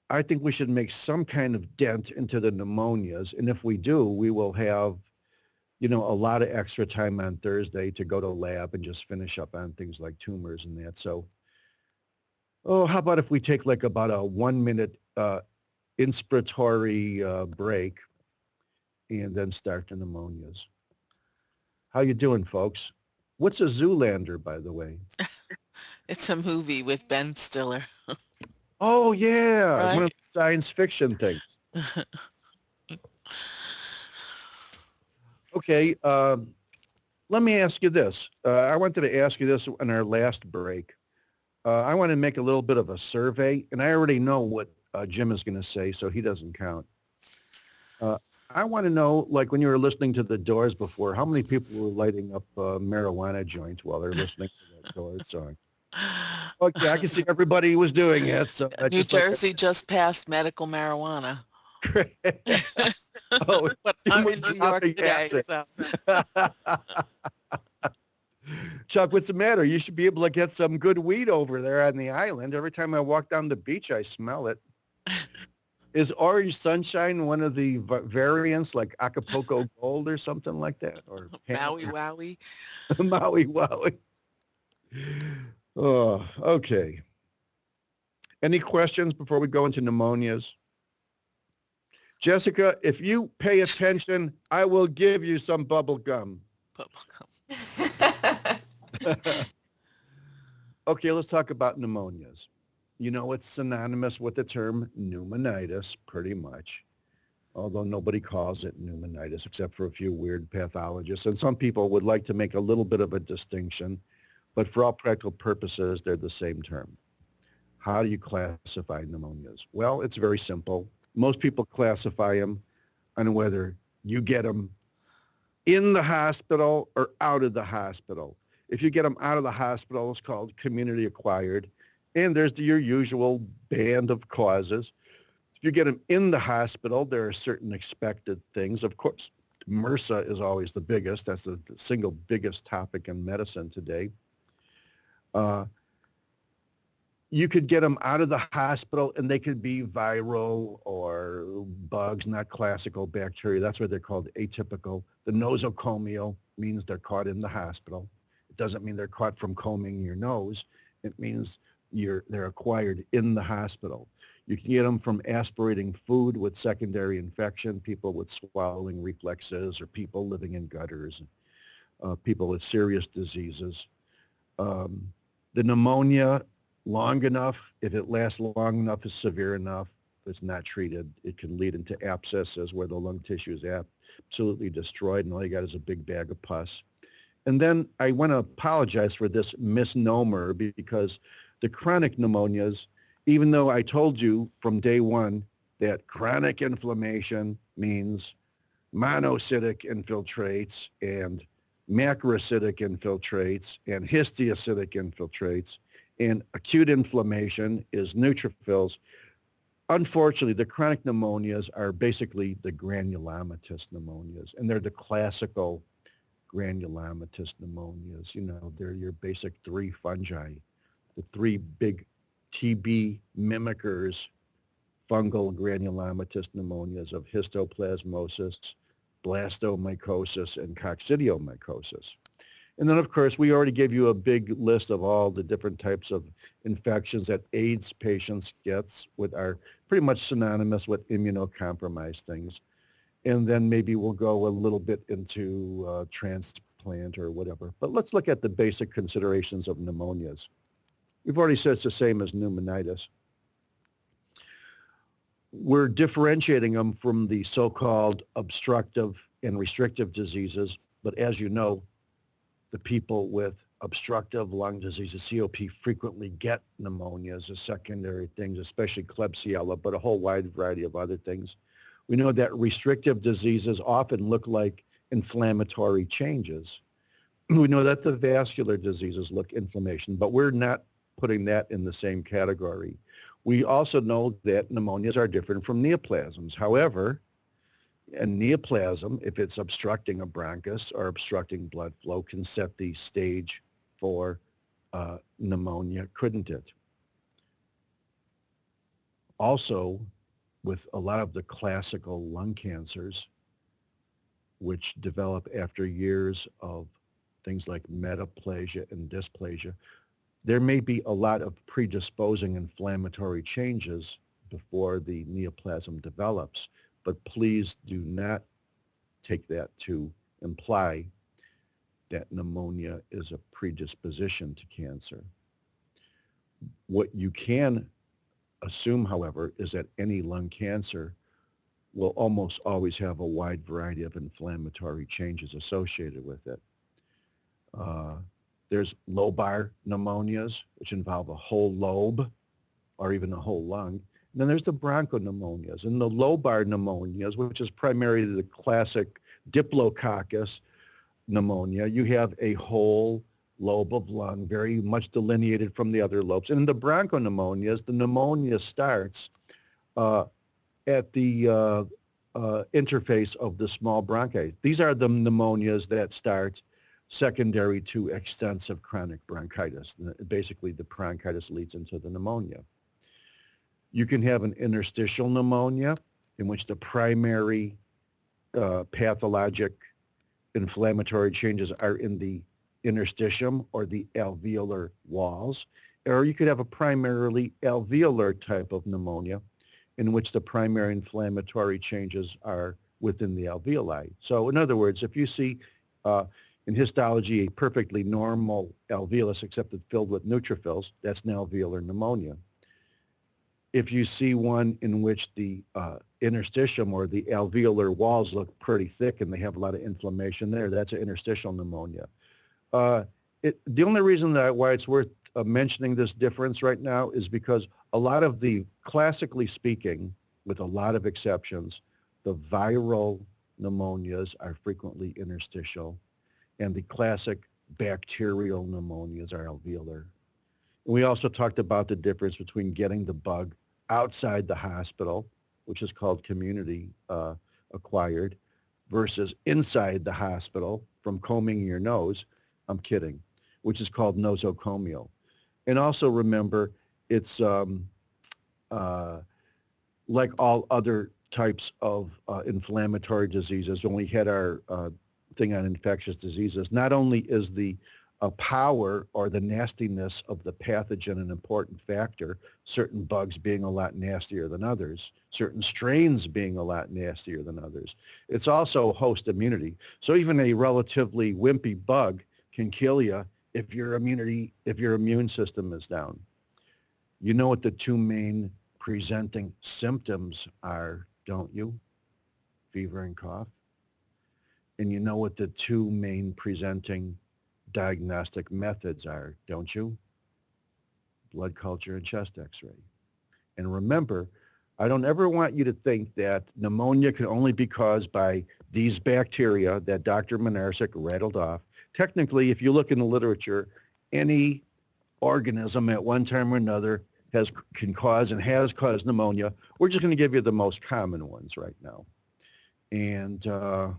I think we should make some kind of dent into the pneumonias. And if we do, we will have, a lot of extra time on Thursday to go to lab and just finish up on things like tumors and that. So, how about if we take like about a 1-minute inspiratory break and then start the pneumonias. How you doing, folks? What's a Zoolander, by the way? It's a movie with Ben Stiller. Oh, yeah. Right? One of the science fiction things. Okay, let me ask you this. I wanted to ask you this in our last break. I want to make a little bit of a survey, and I already know what Jim is going to say, so he doesn't count. I want to know, like when you were listening to the Doors before, how many people were lighting up marijuana joints while they're listening to that Doors song? Okay, I can see everybody was doing it. So I New just like Jersey just passed medical marijuana. oh, But Jim I'm was in New York dropping today, acid. so Chuck, what's the matter? You should be able to get some good weed over there on the island. Every time I walk down the beach, I smell it. Is Orange Sunshine one of the variants like Acapulco Gold or something like that? Or Maui Wowie. Maui Wowie? Oh, okay. Any questions before we go into pneumonias? Jessica, if you pay attention, I will give you some bubble gum. Okay, let's talk about pneumonias. You know, it's synonymous with the term pneumonitis, pretty much, although nobody calls it pneumonitis except for a few weird pathologists. And some people would like to make a little bit of a distinction, but for all practical purposes, they're the same term. How do you classify pneumonias? Well, it's very simple. Most people classify them on whether you get them in the hospital or out of the hospital. If you get them out of the hospital, it's called community acquired. And there's your usual band of causes. If you get them in the hospital, there are certain expected things. Of course, MRSA is always the biggest. That's the single biggest topic in medicine today. You could get them out of the hospital and they could be viral or bugs, not classical bacteria. That's why they're called atypical. The nosocomial means they're caught in the hospital. It doesn't mean they're caught from combing your nose. It means they're acquired in the hospital. You can get them from aspirating food with secondary infection, people with swallowing reflexes, or people living in gutters, people with serious diseases. The pneumonia, long enough, if it lasts long enough, is severe enough. If it's not treated, it can lead into abscesses where the lung tissue is absolutely destroyed and all you got is a big bag of pus. And then I want to apologize for this misnomer because the chronic pneumonias, even though I told you from day one that chronic inflammation means monocytic infiltrates and macrocytic infiltrates and histiocytic infiltrates, and acute inflammation is neutrophils. Unfortunately, the chronic pneumonias are basically the granulomatous pneumonias, and they're the classical granulomatous pneumonias. You know, they're your basic three fungi, the three big TB mimickers, fungal granulomatous pneumonias of histoplasmosis, blastomycosis, and coccidiomycosis. And then, of course, we already gave you a big list of all the different types of infections that AIDS patients get, with are pretty much synonymous with immunocompromised things. And then maybe we'll go a little bit into transplant or whatever. But let's look at the basic considerations of pneumonias. We've already said it's the same as pneumonitis. We're differentiating them from the so-called obstructive and restrictive diseases. But as you know, the people with obstructive lung diseases, COP, frequently get pneumonias as secondary things, especially Klebsiella, but a whole wide variety of other things. We know that restrictive diseases often look like inflammatory changes. We know that the vascular diseases look inflammation, but we're not putting that in the same category. We also know that pneumonias are different from neoplasms. However, a neoplasm, if it's obstructing a bronchus or obstructing blood flow, can set the stage for pneumonia, couldn't it? Also, with a lot of the classical lung cancers, which develop after years of things like metaplasia and dysplasia, there may be a lot of predisposing inflammatory changes before the neoplasm develops. But please do not take that to imply that pneumonia is a predisposition to cancer. What you can assume, however, is that any lung cancer will almost always have a wide variety of inflammatory changes associated with it. There's lobar pneumonias, which involve a whole lobe or even a whole lung. And then there's the bronchopneumonias. And the lobar pneumonias, which is primarily the classic Diplococcus pneumonia, you have a whole lobe of lung, very much delineated from the other lobes. And in the bronchopneumonias, the pneumonia starts at the interface of the small bronchi. These are the pneumonias that start secondary to extensive chronic bronchitis. Basically, the bronchitis leads into the pneumonia. You can have an interstitial pneumonia in which the primary pathologic inflammatory changes are in the interstitium or the alveolar walls. Or you could have a primarily alveolar type of pneumonia in which the primary inflammatory changes are within the alveoli. So in other words, if you see in histology a perfectly normal alveolus except it's filled with neutrophils, that's an alveolar pneumonia. If you see one in which the interstitium or the alveolar walls look pretty thick and they have a lot of inflammation there, that's an interstitial pneumonia. The only reason why it's worth mentioning this difference right now is because a lot of the, classically speaking, with a lot of exceptions, the viral pneumonias are frequently interstitial, and the classic bacterial pneumonias are alveolar. We also talked about the difference between getting the bug outside the hospital, which is called community acquired, versus inside the hospital from combing your nose, I'm kidding, which is called nosocomial. And also remember, it's like all other types of inflammatory diseases. When we had our thing on infectious diseases, not only is the power or the nastiness of the pathogen an important factor, certain bugs being a lot nastier than others, certain strains being a lot nastier than others. It's also host immunity. So even a relatively wimpy bug can kill you if your immune system is down. You know what the two main presenting symptoms are, don't you? Fever and cough. And you know what the two main presenting diagnostic methods are, don't you? Blood culture and chest x-ray. And remember, I don't ever want you to think that pneumonia can only be caused by these bacteria that Dr. Minarsik rattled off. Technically, if you look in the literature, any organism at one time or another can cause and has caused pneumonia. We're just going to give you the most common ones right now. And the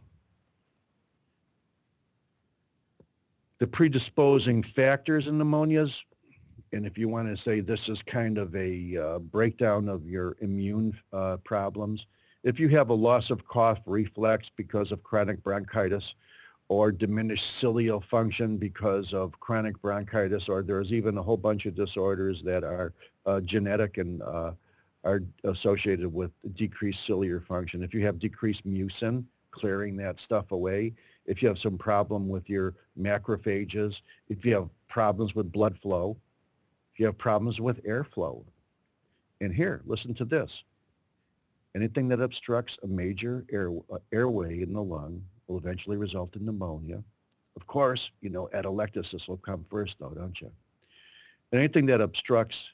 predisposing factors in pneumonias, and if you want to say this is kind of a breakdown of your immune problems, if you have a loss of cough reflex because of chronic bronchitis, or diminished ciliary function because of chronic bronchitis, or there's even a whole bunch of disorders that are genetic and are associated with decreased ciliary function. If you have decreased mucin, clearing that stuff away, if you have some problem with your macrophages, if you have problems with blood flow, if you have problems with airflow. And here, listen to this. Anything that obstructs a major airway in the lung will eventually result in pneumonia. Of course, you know, atelectasis will come first though, don't you? Anything that obstructs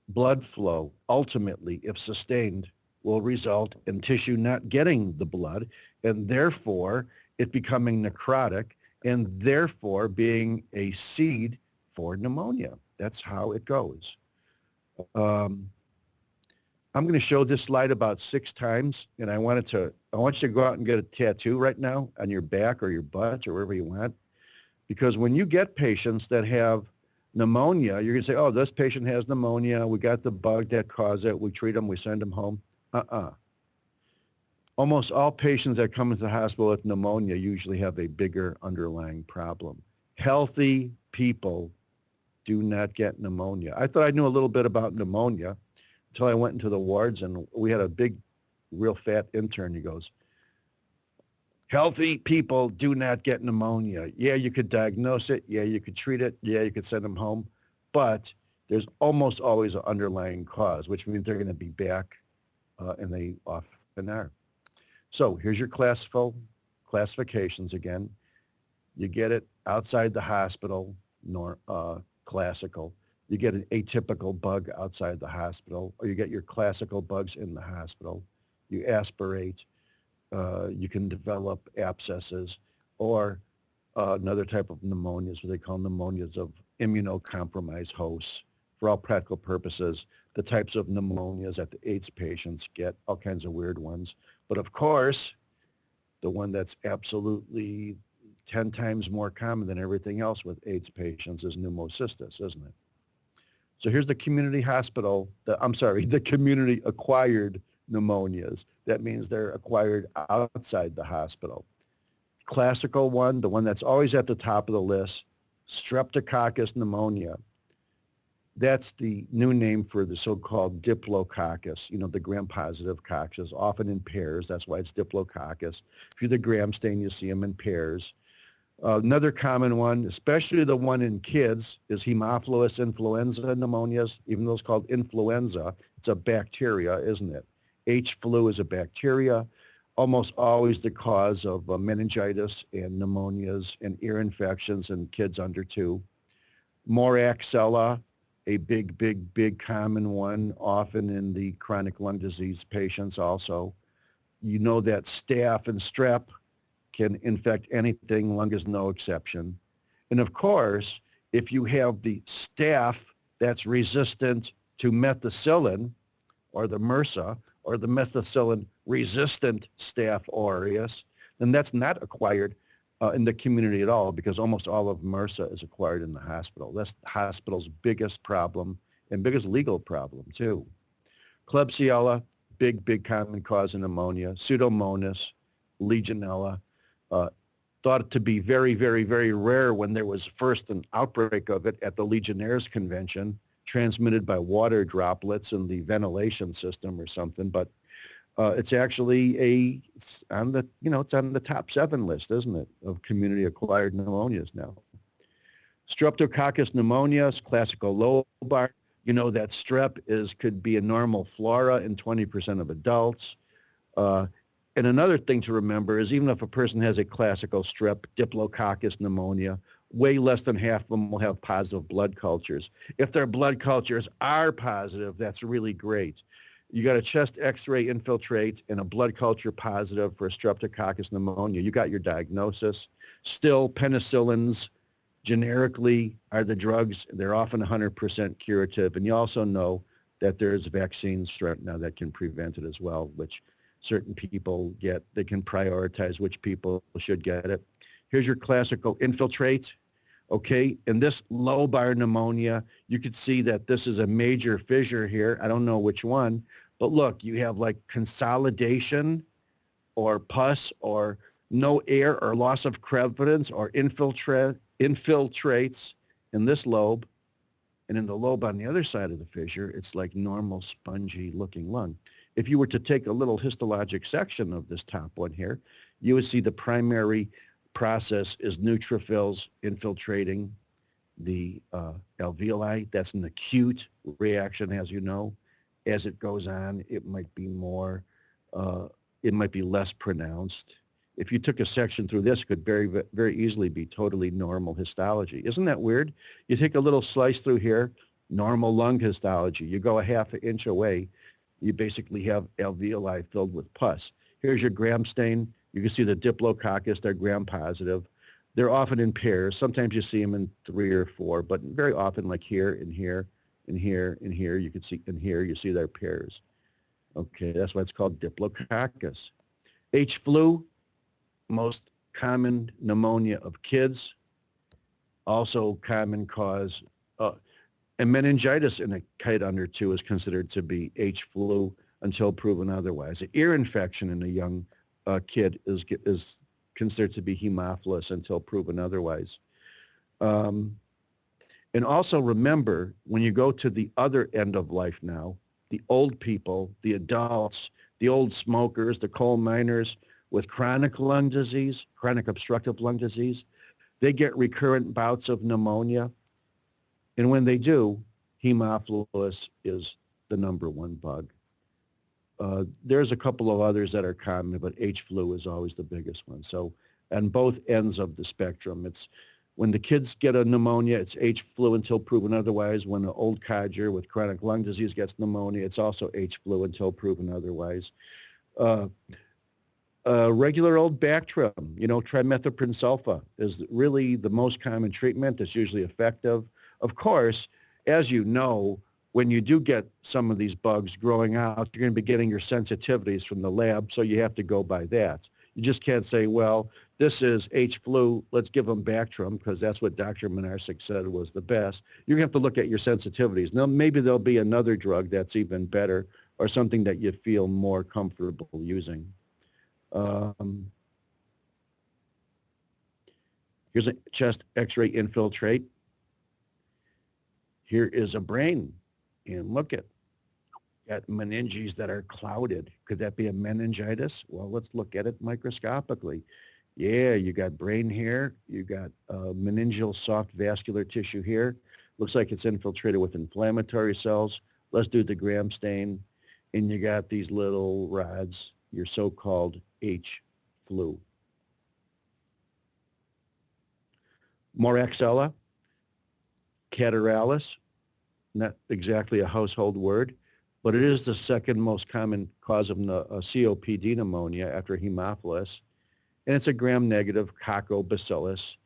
blood flow, ultimately, if sustained, will result in tissue not getting the blood, and therefore it becoming necrotic, and therefore being a seed for pneumonia. That's how it goes. I'm going to show this slide about 6 times, and I want you to go out and get a tattoo right now on your back or your butt or wherever you want, because when you get patients that have pneumonia, you're going to say, oh, this patient has pneumonia. We got the bug that caused it. We treat them. We send them home. Almost all patients that come into the hospital with pneumonia usually have a bigger underlying problem. Healthy people do not get pneumonia. I thought I knew a little bit about pneumonia until I went into the wards, and we had a big, real fat intern. He goes, healthy people do not get pneumonia. Yeah, you could diagnose it. Yeah, you could treat it. Yeah, you could send them home. But there's almost always an underlying cause, which means they're going to be back, and they are. So here's your classifications again. You get it outside the hospital, classical. You get an atypical bug outside the hospital, or you get your classical bugs in the hospital. You aspirate. You can develop abscesses, or another type of pneumonia is what they call pneumonias of immunocompromised hosts. For all practical purposes, the types of pneumonias that the AIDS patients get, all kinds of weird ones. But of course, the one that's absolutely 10 times more common than everything else with AIDS patients is pneumocystis, isn't it? So here's the community hospital, the community acquired pneumonias. That means they're acquired outside the hospital. Classical one, the one that's always at the top of the list, Streptococcus pneumonia. That's the new name for the so-called Diplococcus, the gram-positive coccus, often in pairs. That's why it's Diplococcus. If you do the gram stain, you see them in pairs. Another common one, especially the one in kids, is Haemophilus influenza pneumonias. Even though it's called influenza, it's a bacteria, isn't it? H. flu is a bacteria, almost always the cause of meningitis and pneumonias and ear infections in kids under 2. Moraxella, a big common one, often in the chronic lung disease patients also. You know that staph and strep can infect anything, lung is no exception. And of course, if you have the staph that's resistant to methicillin, or the MRSA, or the methicillin-resistant Staph aureus, then that's not acquired in the community at all, because almost all of MRSA is acquired in the hospital. That's the hospital's biggest problem and biggest legal problem, too. Klebsiella, big common cause of pneumonia. Pseudomonas, Legionella, thought to be very rare when there was first an outbreak of it at the Legionnaires' Convention, transmitted by water droplets in the ventilation system or something, but it's actually it's on the top 7 list, isn't it, of community-acquired pneumonias now. Streptococcus pneumonias, classical lobar. You know that strep could be a normal flora in 20% of adults. And another thing to remember is even if a person has a classical strep, Diplococcus pneumonia, way less than half of them will have positive blood cultures. If their blood cultures are positive, that's really great. You got a chest x-ray infiltrate and a blood culture positive for a Streptococcus pneumonia. You got your diagnosis. Still, penicillins generically are the drugs. They're often 100% curative. And you also know that there's vaccines right now that can prevent it as well, which certain people get. They can prioritize which people should get it. Here's your classical infiltrate. Okay, in this lobar pneumonia, you could see that this is a major fissure here. I don't know which one, but look, you have like consolidation or pus or no air or loss of crevience or infiltrates in this lobe. And in the lobe on the other side of the fissure, it's like normal spongy looking lung. If you were to take a little histologic section of this top one here, you would see the primary process is neutrophils infiltrating the alveoli. That's an acute reaction, as you know. As it goes on, it might be less pronounced. If you took a section through this, it could very easily be totally normal histology. Isn't that weird? You take a little slice through here, normal lung histology. You go a half an inch away, you basically have alveoli filled with pus. Here's your gram stain. You can see the Diplococcus, they're gram-positive. They're often in pairs. Sometimes you see them in 3 or 4, but very often like here and here and here and here, you can see in here, you see their pairs. Okay, that's why it's called Diplococcus. H. flu, most common pneumonia of kids, also common cause, and meningitis in a kid under 2 is considered to be H. flu until proven otherwise. An ear infection in a young kid is considered to be Haemophilus until proven otherwise. And also remember, when you go to the other end of life now, the old people, the adults, the old smokers, the coal miners with chronic lung disease, chronic obstructive lung disease, they get recurrent bouts of pneumonia. And when they do, Haemophilus is the #1 bug. There's a couple of others that are common, but H flu is always the biggest one. So on both ends of the spectrum, it's when the kids get a pneumonia, it's H flu until proven otherwise. When an old codger with chronic lung disease gets pneumonia, it's also H flu until proven otherwise. Uh, regular old Bactrim, trimethoprim sulfa is really the most common treatment. It's usually effective. Of course, as you know, when you do get some of these bugs growing out, you're going to be getting your sensitivities from the lab, so you have to go by that. You just can't say, well, this is H flu, let's give them Bactrim, because that's what Dr. Minarsik said was the best. You're going to have to look at your sensitivities. Now, maybe there'll be another drug that's even better or something that you feel more comfortable using. Here's a chest x-ray infiltrate. Here is a brain. And look at meninges that are clouded. Could that be a meningitis? Well, let's look at it microscopically. Yeah, you got brain here. You got meningeal soft vascular tissue here. Looks like it's infiltrated with inflammatory cells. Let's do the gram stain. And you got these little rods, your so-called H flu. Moraxella, cataralis, not exactly a household word, but it is the second most common cause of COPD pneumonia after Haemophilus. And it's a gram-negative coccobacillus.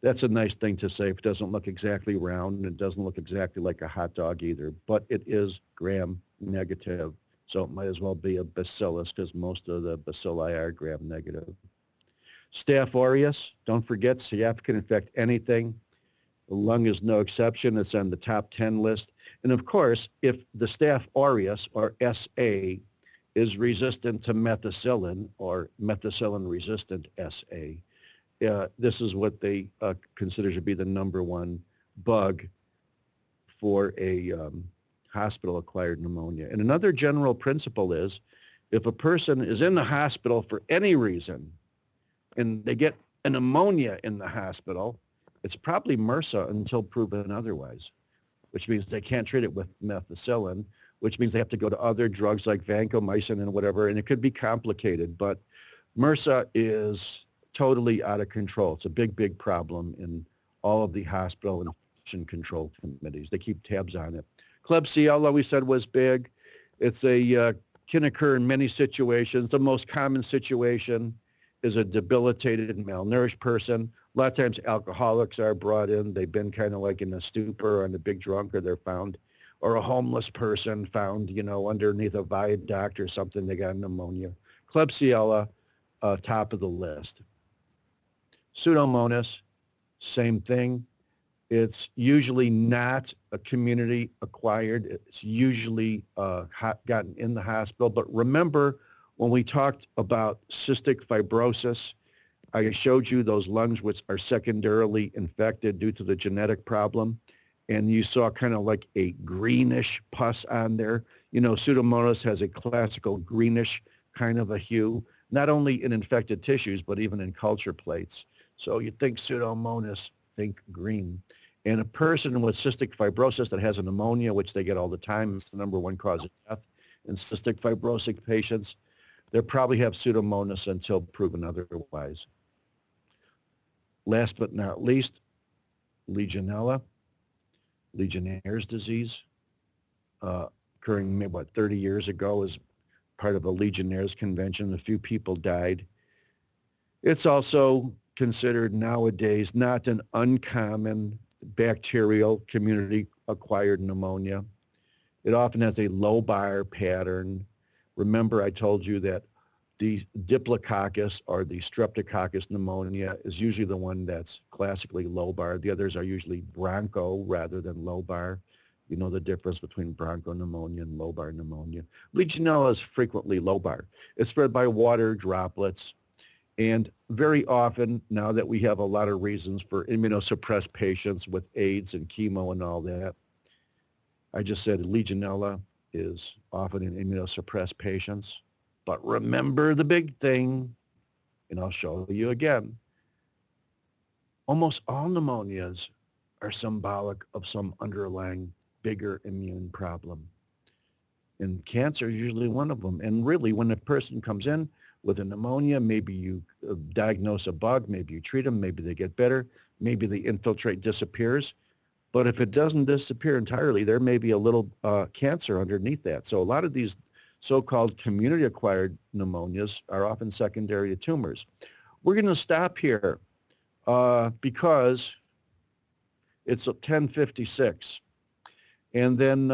That's a nice thing to say. It doesn't look exactly round, and it doesn't look exactly like a hot dog either, but it is gram-negative. So it might as well be a bacillus because most of the bacilli are gram-negative. Staph aureus, don't forget, CF can infect anything. The lung is no exception. It's on the top 10 list. And of course, if the Staph aureus, or SA, is resistant to methicillin or methicillin-resistant SA, this is what they consider to be the number one bug for a hospital-acquired pneumonia. And another general principle is, if a person is in the hospital for any reason and they get a pneumonia in the hospital, it's probably MRSA until proven otherwise, which means they can't treat it with methicillin, which means they have to go to other drugs like vancomycin and whatever, and it could be complicated. But MRSA is totally out of control. It's a big, big problem in all of the hospital infection control committees. They keep tabs on it. Klebsiella, we said, was big. It's can occur in many situations. The most common situation is a debilitated and malnourished person. A lot of times alcoholics are brought in. They've been kind of like in a stupor or in a big drunk, or they're found, or a homeless person found, underneath a viaduct or something. They got pneumonia. Klebsiella, top of the list. Pseudomonas, same thing. It's usually not a community acquired. It's usually gotten in the hospital. But remember, when we talked about cystic fibrosis, I showed you those lungs which are secondarily infected due to the genetic problem. And you saw kind of like a greenish pus on there. Pseudomonas has a classical greenish kind of a hue, not only in infected tissues, but even in culture plates. So you think Pseudomonas, think green. And a person with cystic fibrosis that has a pneumonia, which they get all the time, it's the number one cause of death in cystic fibrosic patients, they probably have Pseudomonas until proven otherwise. Last but not least, Legionella, Legionnaire's disease, occurring maybe 30 years ago as part of a Legionnaire's convention. A few people died. It's also considered nowadays not an uncommon bacterial community-acquired pneumonia. It often has a lobar pattern. Remember, I told you that the Diplococcus or the Streptococcus pneumonia is usually the one that's classically lobar. The others are usually broncho rather than lobar. You know the difference between bronchopneumonia and lobar pneumonia. Legionella is frequently lobar. It's spread by water droplets. And very often, now that we have a lot of reasons for immunosuppressed patients with AIDS and chemo and all that, I just said Legionella is often in immunosuppressed patients. But remember the big thing, and I'll show you again. Almost all pneumonias are symbolic of some underlying bigger immune problem. And cancer is usually one of them. And really, when a person comes in with a pneumonia, maybe you diagnose a bug, maybe you treat them, maybe they get better, maybe the infiltrate disappears. But if it doesn't disappear entirely, there may be a little cancer underneath that. So a lot of these so-called community-acquired pneumonias are often secondary to tumors. We're going to stop here because it's 10:56. And then